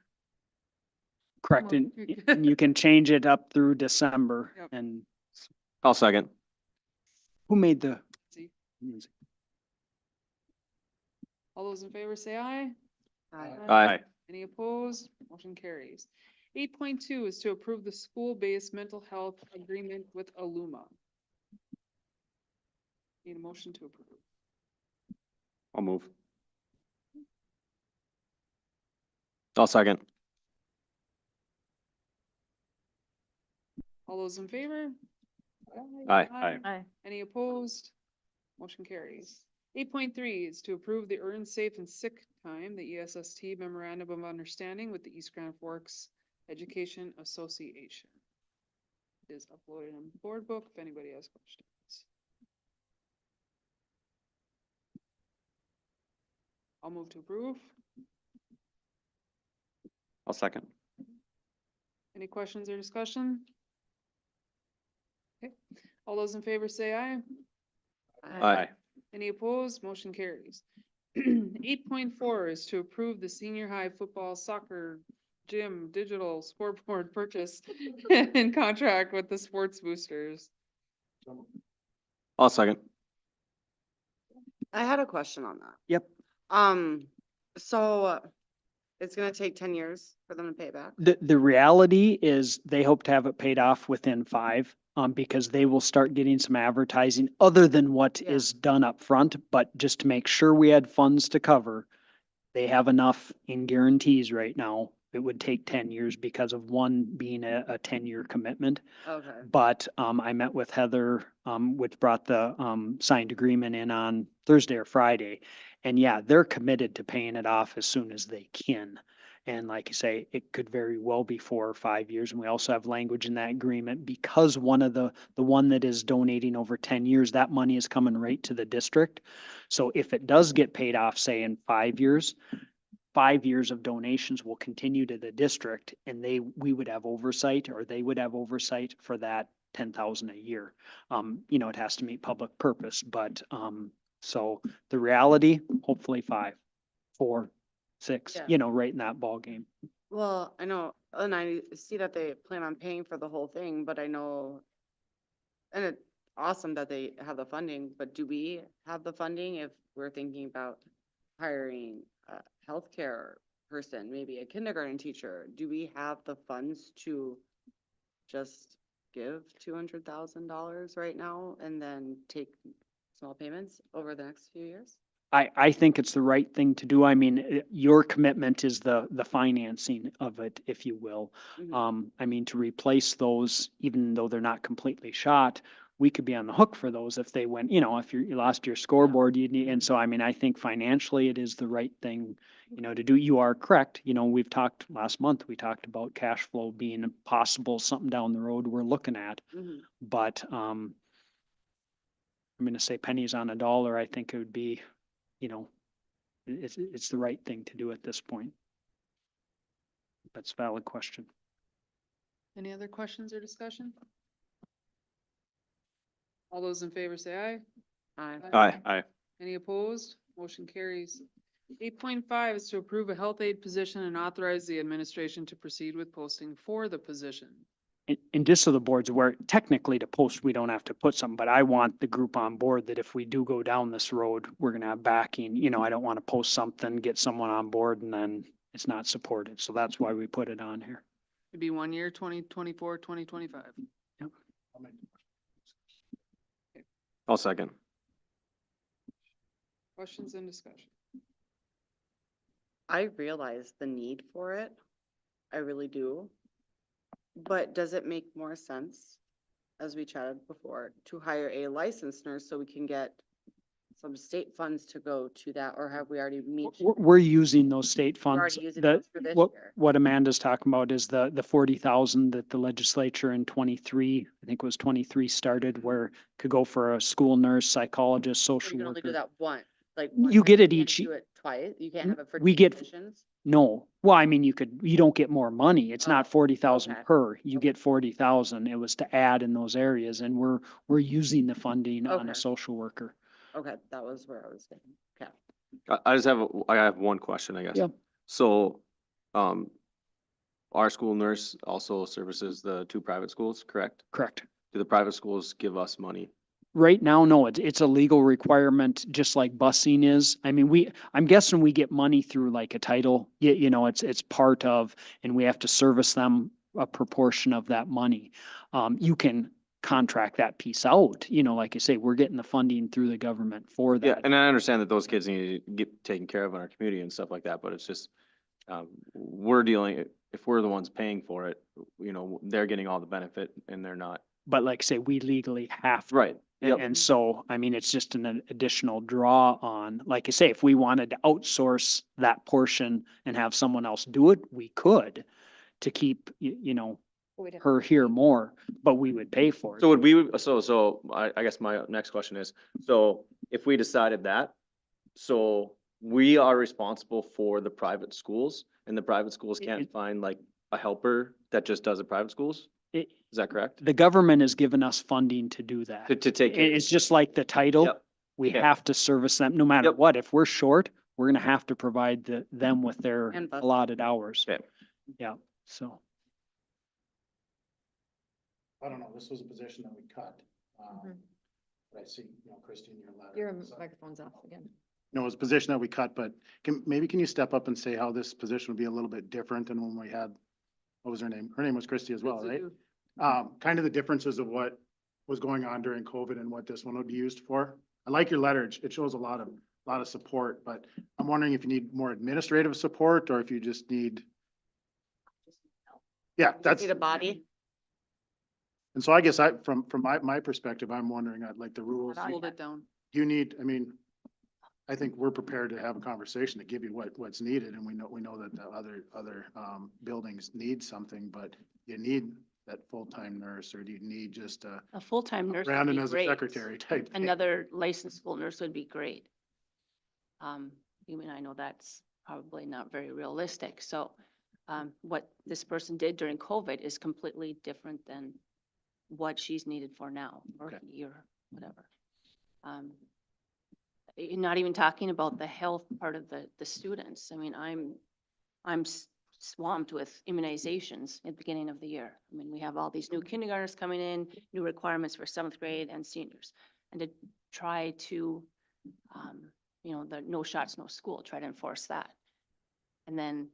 Correct. Come And on. and you can change it up through December. Yep. And I'll second. who made the? See. All those in favor say aye. Aye. Any opposed? Motion carries. 8.2 is to approve the school-based mental health agreement with Aluma. Need a motion to approve. I'll move. I'll second. All those in favor? Aye. Aye. Any opposed? Motion carries. 8.3 is to approve the earned safe and sick time, the ESST memorandum of understanding with the East Grand Forks Education Association. It is uploaded in the board book if anybody has questions. I'll move to approve. I'll second. Any questions or discussion? Okay, all those in favor say aye. Aye. Any opposed? Motion carries. 8.4 is to approve the senior high football, soccer, gym, digital scoreboard purchase in contract with the sports boosters. I'll second. I had a question on that. Yep. So it's gonna take 10 years for them to pay it back? The reality is they hope to have it paid off within 5, because they will start getting some advertising other than what Yeah. is done up front. But just to make sure we had funds to cover, They have enough in guarantees right now. It would take 10 years because of one being a 10-year commitment. Okay. But I met with Heather, which brought the signed agreement in on Thursday or Friday. And yeah, they're committed to paying it off as soon as they can. And like you say, it could very well be 4 or 5 years. And we also have language in that agreement because one of the one that is donating over 10 years, that money is coming right to the district. So if it does get paid off, say in 5 years, 5 years of donations will continue to the district and we would have oversight, or they would have oversight for that 10,000 a year. You know, it has to meet public purpose, but, so the reality, hopefully 5, 4, 6, Yeah. you know, right in that ballgame. Well, I know, and I see that they plan on paying for the whole thing, but I know, and it's awesome that they have the funding, but do we have the funding if we're thinking about hiring a healthcare person, maybe a kindergarten teacher? Do we have the funds to just give $200,000 right now and then take small payments over the next few years? I think it's the right thing to do. I mean, your commitment is the financing of it, if you will. Mhm. I mean, to replace those, even though they're not completely shot, we could be on the hook for those if they went, you know, if you lost your scoreboard, you need, and so, I mean, I think financially it is the right thing, you know, to do. You are correct. You know, we've talked last month, we talked about cash flow being possible, something down the road we're looking at, Mhm. but, I'm gonna say pennies on a dollar. I think it would be, you know, it's the right thing to do at this point. That's a valid question. Any other questions or discussion? All those in favor say aye. Aye. Aye. Any opposed? Motion carries. 8.5 is to approve a health aide position and authorize the administration to proceed with posting for the position. And just so the board's aware, technically to post, we don't have to put something, but I want the group on board that if we do go down this road, we're gonna have backing. You know, I don't want to post something, get someone on board and then it's not supported. So that's why we put it on here. It'd be 1 year, 2024, 2025. I'll make the I'll second. Questions and discussion? I realize the need for it. I really do. But does it make more sense, as we chatted before, to hire a licensed nurse so we can get some state funds to go to that, or have we already meet? We're using those state We're funds. already using The- those for this what, year. what Amanda's talking about is the 40,000 that the legislature in 23, I think it was 23 started, where could go for a school nurse, psychologist, So social you can only do worker. that once, like. You once, get you it can't each Do it twice, you can't have it for we two get- positions? No, well, I mean, you don't get more money. It's not Oh, 40,000 okay. per. You Okay. get 40,000. It was to add in those areas and we're using the funding on Okay. a social worker. Okay, that was where I was thinking, okay. I just have, I have one question, I guess. Yeah. So, our school nurse also services the 2 private schools, correct? Correct. Do the private schools give us money? Right now, no, it's a legal requirement, just like busing is. I mean, I'm guessing we get money through like a title, you know, it's part of, and we have to service them a proportion of that money. You can contract that piece out, you know, like I say, we're getting the funding through the government for Yeah, that. and I understand that those kids need to get taken care of in our community and stuff like that, but it's just, we're dealing, if we're the ones paying for it, you know, they're getting all the benefit and they're not. But like I say, we legally have to. Right. Yep. And so, I mean, it's just an additional draw on, like I say, if we wanted to outsource that portion and have someone else do it, we could to keep, you know, her here more, but we would pay for it. So would we, so I guess my next question is, so if we decided that, so we are responsible for the private schools and the private schools can't find like a helper that just does the private schools? It- Is that correct? The government has given us funding to do that. To take care. It's just like the title. Yep. We Okay. have to service them no matter Yep. what. If we're short, we're gonna have to provide them with their And bus. allotted hours. Okay. Yeah, so. I don't know, this was a position that we cut. Mhm. But I see, you know, Christine, your letter. Your So- microphone's off again. No, it was a position that we cut, but can you step up and say how this position would be a little bit different than when we had, what was her name? Her name was Christy as well, Good to right? do. Kind of the differences of what was going on during COVID and what this one would be used for. I like your letter. It shows a lot of a lot of support, but I'm wondering if you need more administrative support or if you just need. Yeah, that's, Need a body? and so I guess from my perspective, I'm wondering, like the rules, Hold it down. you need, I mean, I think we're prepared to have a conversation to give you what's needed, and we know that the other buildings need something, but you need that full-time nurse, or do you need just A full-time nurse would Brandon be as a great. secretary type thing? Another licensed school nurse would be great. You mean, I know that's probably not very realistic, so, what this person did during COVID is completely different than what she's needed for now, or Okay. he or whatever. You're not even talking about the health part of the students. I mean, I'm swamped with immunizations at the beginning of the year. I mean, we have all these new kindergartners coming in, new requirements for seventh grade and seniors. And to try to, the no shots, no school, try to enforce that. And then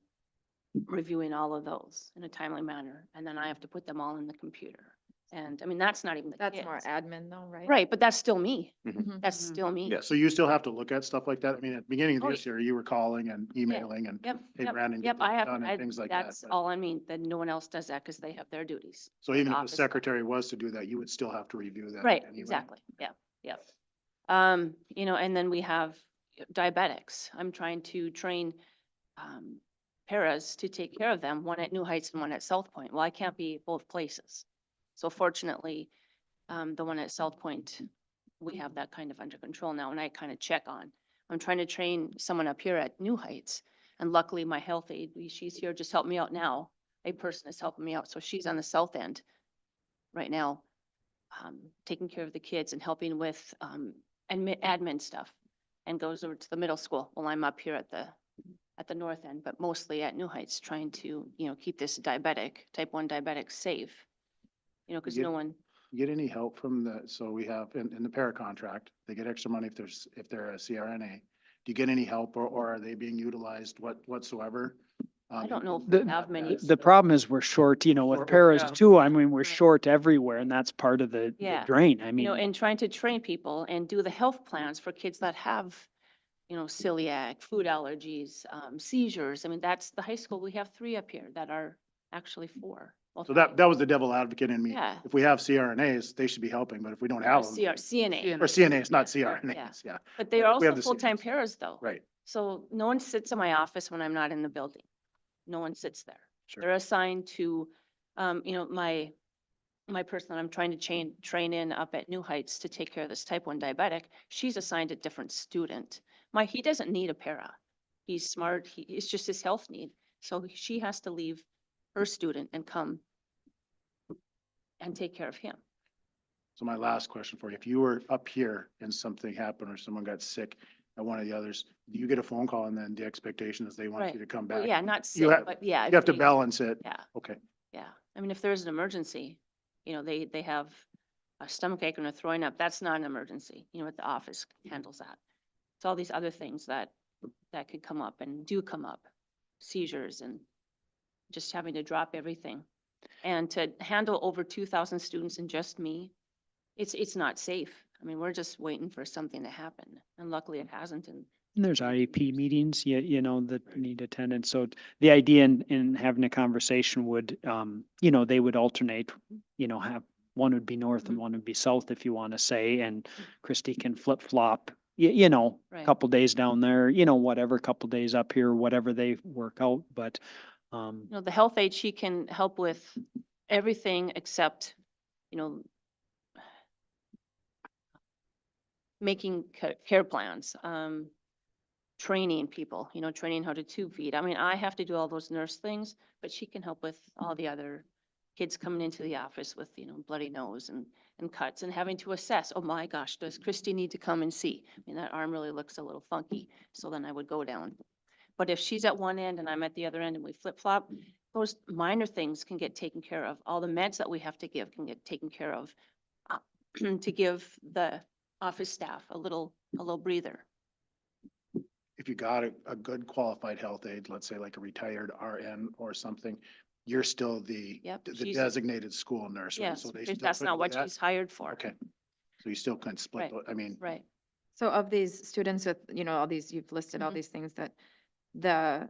reviewing all of those in a timely manner. And then I have to put them all in the computer. And I mean, that's not even the That's more kids. admin though, right? Right, but that's still me. Mhm. That's Mhm. still me. Yes. So you still have to look at stuff like that? I mean, at the beginning of Oh, this year, you were calling and emailing and, Yep, hey, yep, Brandon, get yep, this I have, done and things like that. that's but- all I mean, that no one else does that because they have their duties. So even if the office stuff. secretary was to do that, you would still have to review that. Right, anyway. exactly, yeah, yeah. And then we have diabetics. I'm trying to train, paras to take care of them, one at New Heights and one at South Point. Well, I can't be both places. So fortunately, the one at South Point, we have that kind of under control now, and I kind of check on. I'm trying to train someone up here at New Heights, and luckily my health aide, she's here, just help me out now. A person is helping me out, so she's on the south end right now, taking care of the kids and helping with, admin stuff, and goes over to the middle school. Well, I'm up here at the north end, but mostly at New Heights, trying to, keep this type 1 diabetic safe. Because You no one, You get any help from so we have in the para contract, they get extra money if they're a CRNA. Do you get any help or are they being utilized whatsoever? I don't know if The- we have many. The problem is we're short, with Short with paras staff. too. I mean, we're Right. short everywhere and that's part of the Yeah. drain. I mean, And trying to train people and do the health plans for kids that have, celiac, food allergies, seizures. I mean, that's the high school. We have 3 up here that are actually 4. Well, So 3. that was the devil advocate in me. Yeah. If we have CRNAs, they should be helping, but if we don't have them, CNA. or CNAs, not Yeah. CRNAs, yeah, But they are We also have the full-time CNAs. paras though. right. So no one sits in my office when I'm not in the building. No one sits there. Sure. They're assigned to, my person that I'm trying to train in up at New Heights to take care of this type 1 diabetic, she's assigned a different student. He doesn't need a para. He's smart. It's just his health need. So she has to leave her student and come and take care of him. So my last question for you, if you were up here and something happened or someone got sick at one of the others, do you get a phone call and then the expectation is they want Right. you to come Well, back? yeah, not You sick, have- but yeah. You have to if they- balance it. Yeah. Okay. Yeah, I mean, if there's an emergency, they have a stomachache and they're throwing up, that's not an emergency, at the office handles that. It's all these other things that could come up and do come up, seizures and just having to drop everything. And to handle over 2,000 students and just me, it's not safe. I mean, we're just waiting for something to happen, and luckily it hasn't, and there's IEP meetings, that need attendance. So the idea in having a conversation would, they would alternate, have, one would be north and one would be south, if you want to say, and Christy can flip flop, a Right. couple days down there, whatever, couple days up here, whatever they work out, but, the health aide, she can help with everything except, making care plans, training people, training how to tube feed. I mean, I have to do all those nurse things, but she can help with all the other kids coming into the office with, bloody nose and cuts and having to assess, oh my gosh, does Christy need to come and see? I mean, that arm really looks a little funky. So then I would go down. But if she's at one end and I'm at the other end and we flip flop, those minor things can get taken care of. All the meds that we have to give can get taken care of, to give the office staff a little breather. If you got a good qualified health aide, let's say like a retired RN or something, you're still the Yep, the she's- designated school nurse. right? Yes, So they if still that's couldn't not do what that? she's hired for. Okay. So you still couldn't split, Right. I mean, Right. So of these students with, all these, you've listed all Mhm. these things that the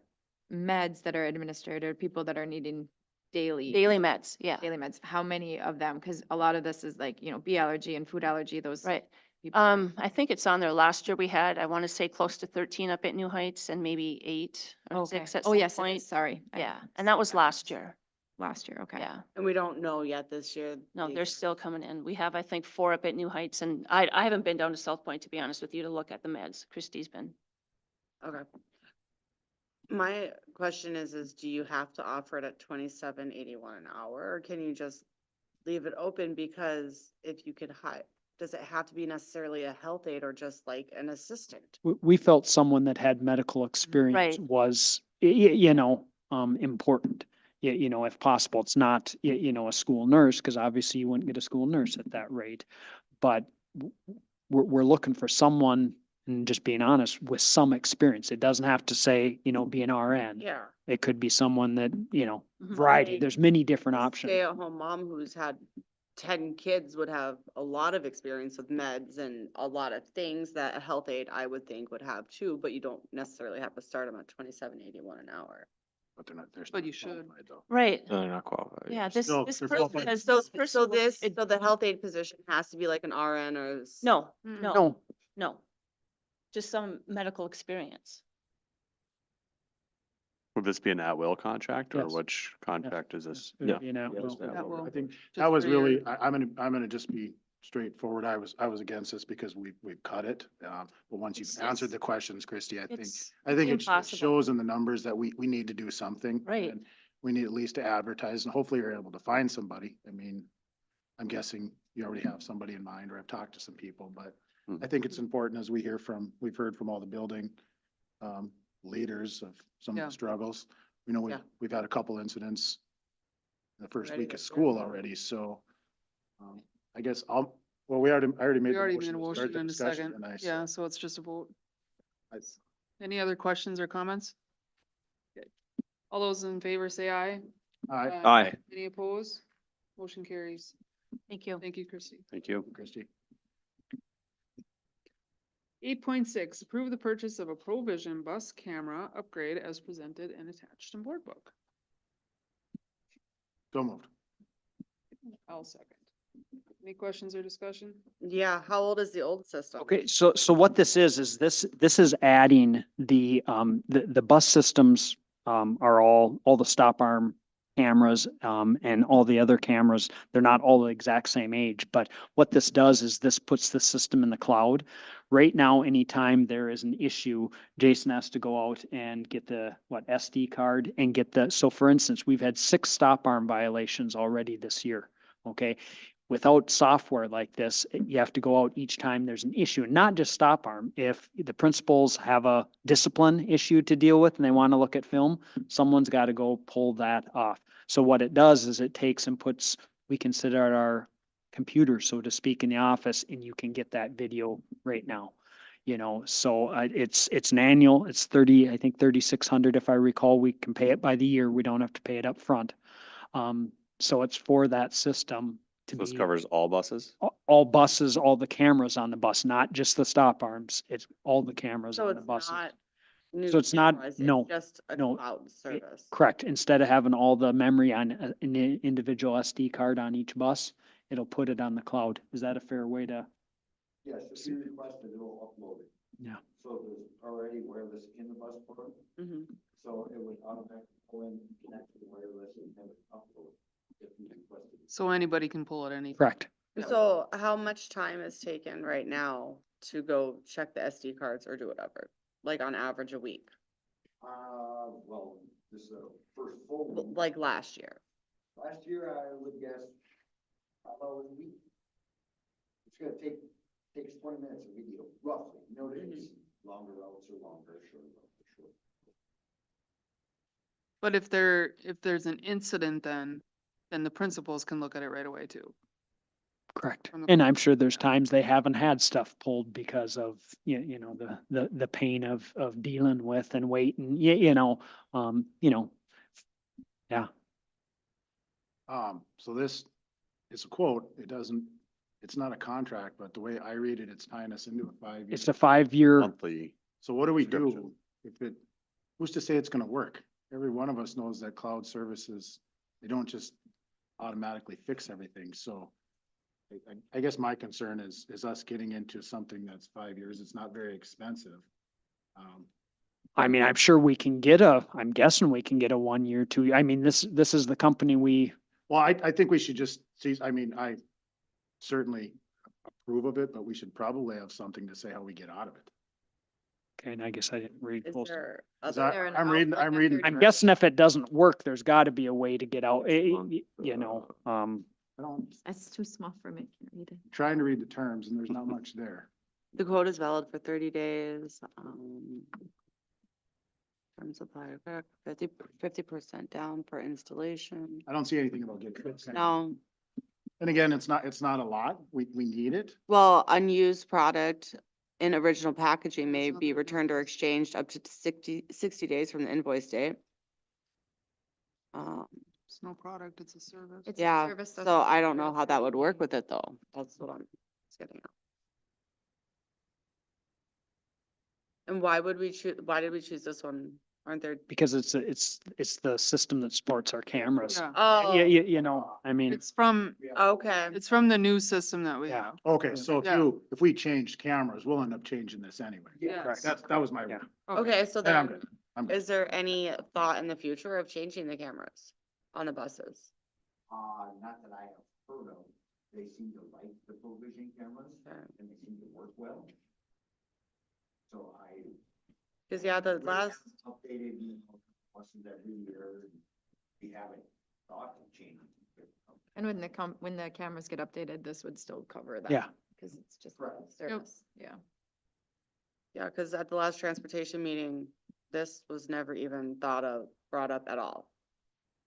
meds that are administered or people that are needing daily meds, yeah, daily meds, how many of them? Because a lot of this is like, bee allergy and food allergy, those. right. people. I think it's on there. Last year we had, I want to say close to 13 up at New Heights and maybe 8 or Okay. 6 at Oh, some yes, it point. is. Sorry. I Yeah, and that was last year. Last year, okay. Yeah. And we don't know yet this year. No, the they're exact- still coming in. We have, I think, 4 up at New Heights, and I haven't been down to South Point, to be honest with you, to look at the meds. Christie's been. Okay. My question is do you have to offer it at 27.81 an hour, or can you just leave it open? Because if you could hire, does it have to be necessarily a health aide or just like an assistant? We felt someone that had medical experience Right. was, important. If possible, it's not, a school nurse, because obviously you wouldn't get a school nurse at that rate. But we're looking for someone, and just being honest, with some experience. It doesn't have to say, be an RN. Yeah. It could be someone that, Mhm. variety. Like, There's many different A options. stay-at-home mom who's had 10 kids would have a lot of experience with meds and a lot of things that a health aide, I would think, would have too, but you don't necessarily have to start them at 27.81 an hour. But they're But still you should. qualified, though. Right. No, they're not qualified. Yeah, this No, this they're person, qualified. because So, those so person this, it- so the health aide position has to be like an RN or. No, Mm. no, No, no. Just some medical experience. Would this be an at-will contract or Yes. which contract is this? it would be an Yeah, at-will. it's that That will. will. I think Just that was for your- really, I'm gonna just be straightforward. I was against this because we've cut it. But once you've It's- answered it's- the questions, Christie, I think It's it impossible. shows in the numbers that we need to do something. Right. and We need at least to advertise, and hopefully you're able to find somebody. I mean, I'm guessing you already have somebody in mind, or have talked to some people, but I think it's important as we've heard from all the building leaders of some of Yeah. the struggles. We know Yeah. we've had a couple incidents in the first Already week of this year. school already, so I guess I already made We the already motion made a to start motion the in a discussion, second. and Yeah, so it's just a vote. I- Any other questions or comments? Okay. All those in favor say aye. Aye. Any opposed? Motion carries. Thank you. Thank you, Christie. Thank you. Christie. 8.6, approve the purchase of a Provision bus camera upgrade as presented and attached in board book. So moved. I'll second. Any questions or discussion? Yeah, how old is the old system? Okay, so what this is this is adding the bus systems, are all the stop arm cameras, and all the other cameras. They're not all the exact same age, but what this does is this puts the system in the cloud. Right now, anytime there is an issue, Jason has to go out and get the, SD card and so for instance, we've had 6 stop arm violations already this year, okay? Without software like this, you have to go out each time there's an issue, not just stop arm. If the principals have a discipline issue to deal with and they want to look at film, someone's got to go pull that off. So what it does is it takes and puts, we can sit at our computer, so to speak, in the office, and you can get that video right now. So it's an annual, it's 30, I think 3,600 if I recall. We can pay it by the year. We don't have to pay it up front. So it's for that system to This be covers all buses? all buses, all the cameras on the bus, not just the stop arms. It's all the cameras So on the it's buses. not new So it's not- cameras, it's no, just a no, cloud service. Correct. Instead of having all the memory on an individual SD card on each bus, it'll put it on the cloud. Is that a fair way to? Yes, if you request it, it'll upload it. Yeah. So there's already wireless in the bus port, Mhm. so it would automatically pull in, connect to the wireless and have it upload if you requested. So anybody can pull it any. Correct. Yeah. So how much time is taken right now to go check the SD cards or do whatever? Like on average a week, Well, this is the first full week. like last year? Last year, I would guess, about a week. It's gonna takes 20 minutes of video, roughly. Days, longer routes are longer, shorter routes are short. But if there's an incident, then the principals can look at it right away too. Correct. From the- And I'm sure there's times they haven't had stuff pulled because of, the pain of dealing with and waiting, yeah. So this is a quote. It doesn't it's not a contract, but the way I read it, it's tying us into a 5 year. It's a 5-year, Monthly. So what do we subscription. do if it, who's to say it's gonna work? Every one of us knows that cloud services, they don't just automatically fix everything, so. I guess my concern is us getting into something that's 5 years, it's not very expensive. I mean, I'm guessing we can get a 1 year, 2, I mean, this is the company Well, I think we should just see, I mean, I certainly approve of it, but we should probably have something to say how we get out of it. okay, and I guess I didn't read Is close. there Is other? that- there an I'm reading, outlook I'm on reading. their I'm guessing if it doesn't work, there's gotta be a way to get out, Month, you know, I don't, It's too small for me. I can't read it. trying to read the terms and there's not much there. The quote is valid for 30 days. From supplier, 50% down for installation. I don't see anything about getting it. No, And again, it's not a lot. We need it. well, unused product in original packaging may be returned or exchanged up to 60 days from the invoice date. It's no product, it's a service. It's a Yeah, service that's so I don't offered know how for that would work free. with it though. That's what I'm getting at. And why would we choose, why did we choose this one? Aren't there? because it's the system that sports our cameras. Yeah, Oh, You know, I mean, it's from, okay. it's from the new system that we Yeah. have. Okay, so Yeah. if we change cameras, we'll end up changing this anyway. Yes. That was my. Yeah. Okay, so Then I'm then, good. I'm good. is there any thought in the future of changing the cameras on the buses? Not that I have heard of. They seem to like the provision cameras Okay. and they seem to work well. So I. Cause yeah, the we last, haven't updated, lessons every year. We haven't thought of changing. And when the cameras get updated, this would still cover that. Yeah. Cause it's just Correct. a service, yeah. yeah, cause at the last transportation meeting, this was never even brought up at all.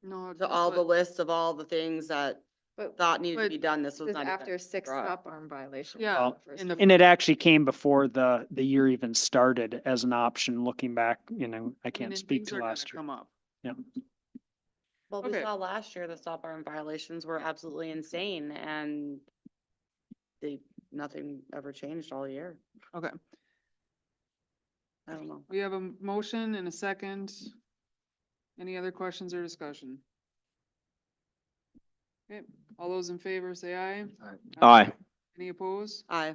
No. So all the but- list of all the things that But thought needed to but be done, this was because not even. after 6 brought up. stop arm violations. Yeah, Well, in the, and it actually came before the year even started as an option, looking back, you know, I I mean, can't and speak things to are gonna last year. come up. Yeah. Well, we Okay. saw last year the stop arm violations were absolutely insane and nothing ever changed all year. Okay, I don't know. we have a motion and a second. Any other questions or discussion? Okay, all those in favor say aye. Aye. Any opposed? Aye.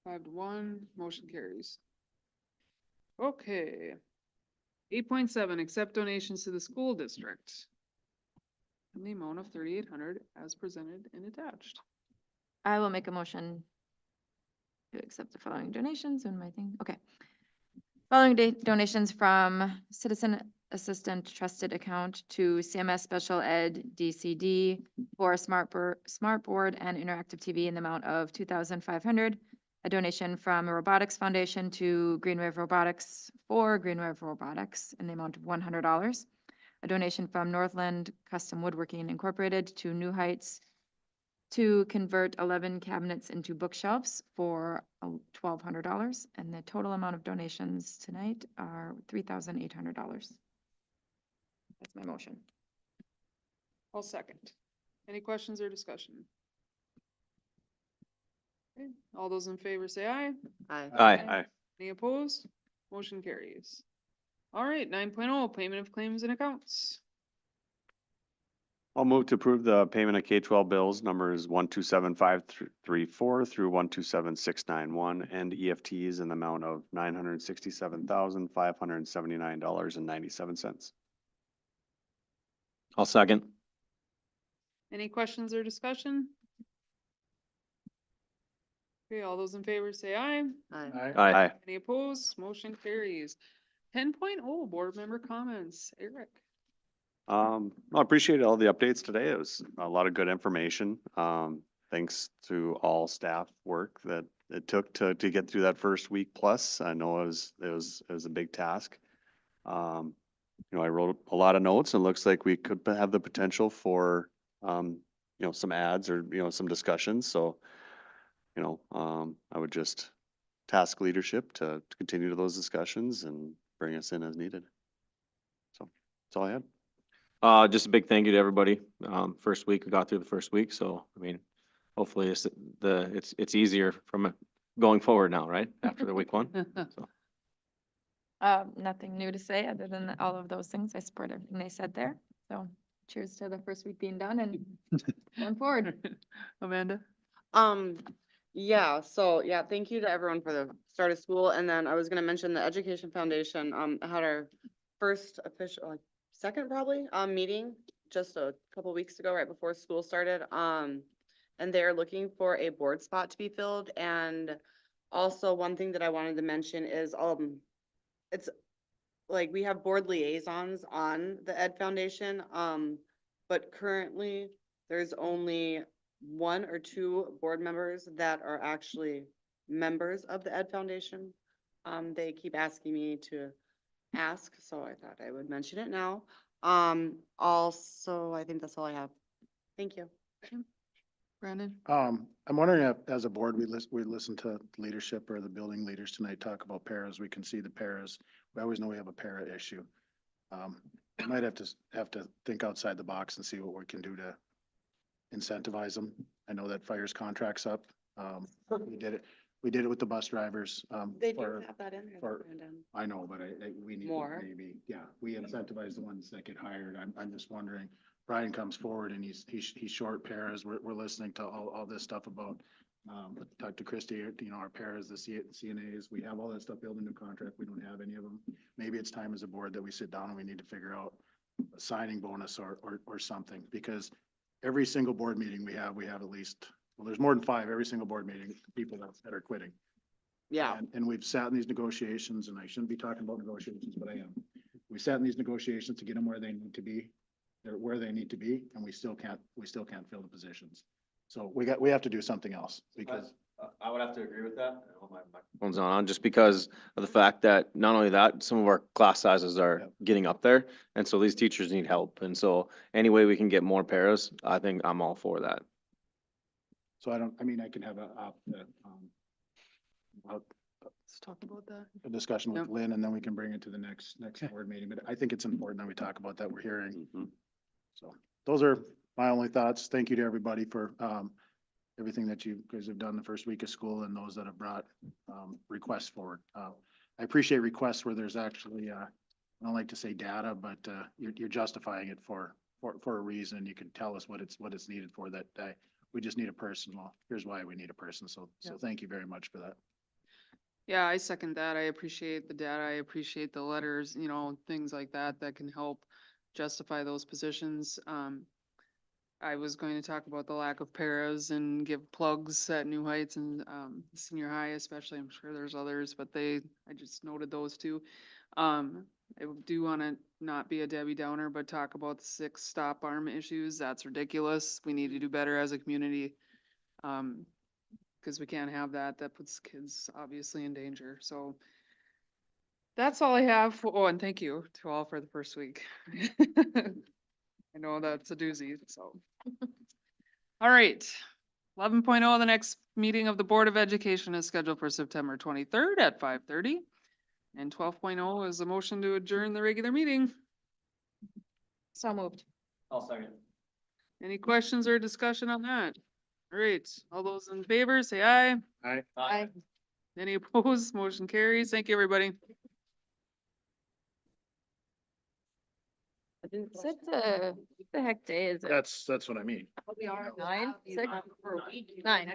5-1, motion carries. Okay. 8.7, accept donations to the school district. In the amount of 3,800 as presented and attached. I will make a motion to accept the following donations in my thing. Okay. Following donations from Citizen Assistant Trusted Account to CMS Special Ed DCD for Smart Board and Interactive TV in the amount of 2,500. A donation from a Robotics Foundation to Greenwave Robotics for Greenwave Robotics in the amount of $100. A donation from Northland Custom Woodworking Incorporated to New Heights to convert 11 cabinets into bookshelves for $1,200. And the total amount of donations tonight are $3,800. That's my motion. I'll second. Any questions or discussion? Okay, all those in favor say aye. Aye. Aye. Any opposed? Motion carries. All right, 9.0, payment of claims and accounts. I'll move to approve the payment of K-12 bills numbers 127,534 through 127,691 and EFTs in the amount of $967,579.97. I'll second. Any questions or discussion? Okay, all those in favor say aye. Aye. Aye. Any opposed? Motion carries. 10.0, board member comments. Eric. I appreciate all the updates today. It was a lot of good information. Thanks to all staff work that it took to get through that first week plus. I know it was a big task. I wrote a lot of notes and it looks like we could have the potential for, some ads or, some discussions. So, I would just task leadership to continue those discussions and bring us in as needed. So that's all I had. Just a big thank you to everybody. First week, we got through the first week, so, I mean, hopefully it's easier from going forward now, right? After the week one. So. Nothing new to say other than all of those things. I support everything they said there. So cheers to the first week being done and going forward. Amanda? Yeah, thank you to everyone for the start of school. And then I was gonna mention the Education Foundation, had our first official, like, second probably, meeting just a couple weeks ago, right before school started. And they're looking for a board spot to be filled. And also one thing that I wanted to mention is, it's like we have board liaisons on the Ed Foundation, but currently there's only 1 or 2 board members that are actually members of the Ed Foundation. They keep asking me to ask, so I thought I would mention it now. Also, I think that's all I have. Thank you. Brandon? I'm wondering if, as a board, we listen to leadership or the building leaders tonight talk about paras. We can see the paras. We always know we have a para issue. We might have to think outside the box and see what we can do to incentivize them. I know that fire's contract's up. We did it with the bus drivers. They do for- have that in there, for- Brandon. I know, but we need to More. maybe, yeah, we incentivize the ones that get hired. I'm just wondering, Brian comes forward and he's short paras. We're listening to all this stuff about, talk to Christie, you know, our paras, the CNAs, we have all that stuff built into contract. We don't have any of them. Maybe it's time as a board that we sit down and we need to figure out a signing bonus or something, because every single board meeting we have at least, well, there's more than 5, every single board meeting, people that are quitting. Yeah. And we've sat in these negotiations, and I shouldn't be talking about negotiations, but I am. We sat in these negotiations to get them where they need to be. They're where they need to be, and we still can't fill the positions. So we have to do something else, because I would have to agree with that. I know my microphone's on, just because of the fact that not only that, some of our class sizes are Yep. getting up there. And so these teachers need help. And so any way we can get more paras, I think I'm all for that. so I can have Let's talk about that. a discussion with Yep. Lynn, and then we can bring it to the next board meeting. But I think it's important that we talk about that. We're hearing. So those are my only thoughts. Thank you to everybody for everything that you guys have done the first week of school, and those that have brought requests forward. I appreciate requests where there's actually, I don't like to say data, but you're justifying it for a reason. You can tell us what it's needed for, that we just need a person. Well, here's why we need a person. So Yep. thank you very much for that. Yeah, I second that. I appreciate the data. I appreciate the letters, you know, things like that that can help justify those positions. I was going to talk about the lack of paras and give plugs at New Heights and senior high especially. I'm sure there's others, but I just noted those two. I do want to not be a Debbie Downer, but talk about the 6 stop arm issues. That's ridiculous. We need to do better as a community. Because we can't have that. That puts kids obviously in danger. So that's all I have. Oh, and thank you to all for the first week. I know that's a doozy, so. All right. 11.0, the next meeting of the Board of Education is scheduled for September 23rd at 5:30. And 12.0 is a motion to adjourn the regular meeting. So moved. I'll second. Any questions or discussion on that? All right, all those in favor, say aye. Aye. Any opposed? Motion carries. Thank you, everybody. What the heck day is it? That's what I mean. We are 9, 6, 9.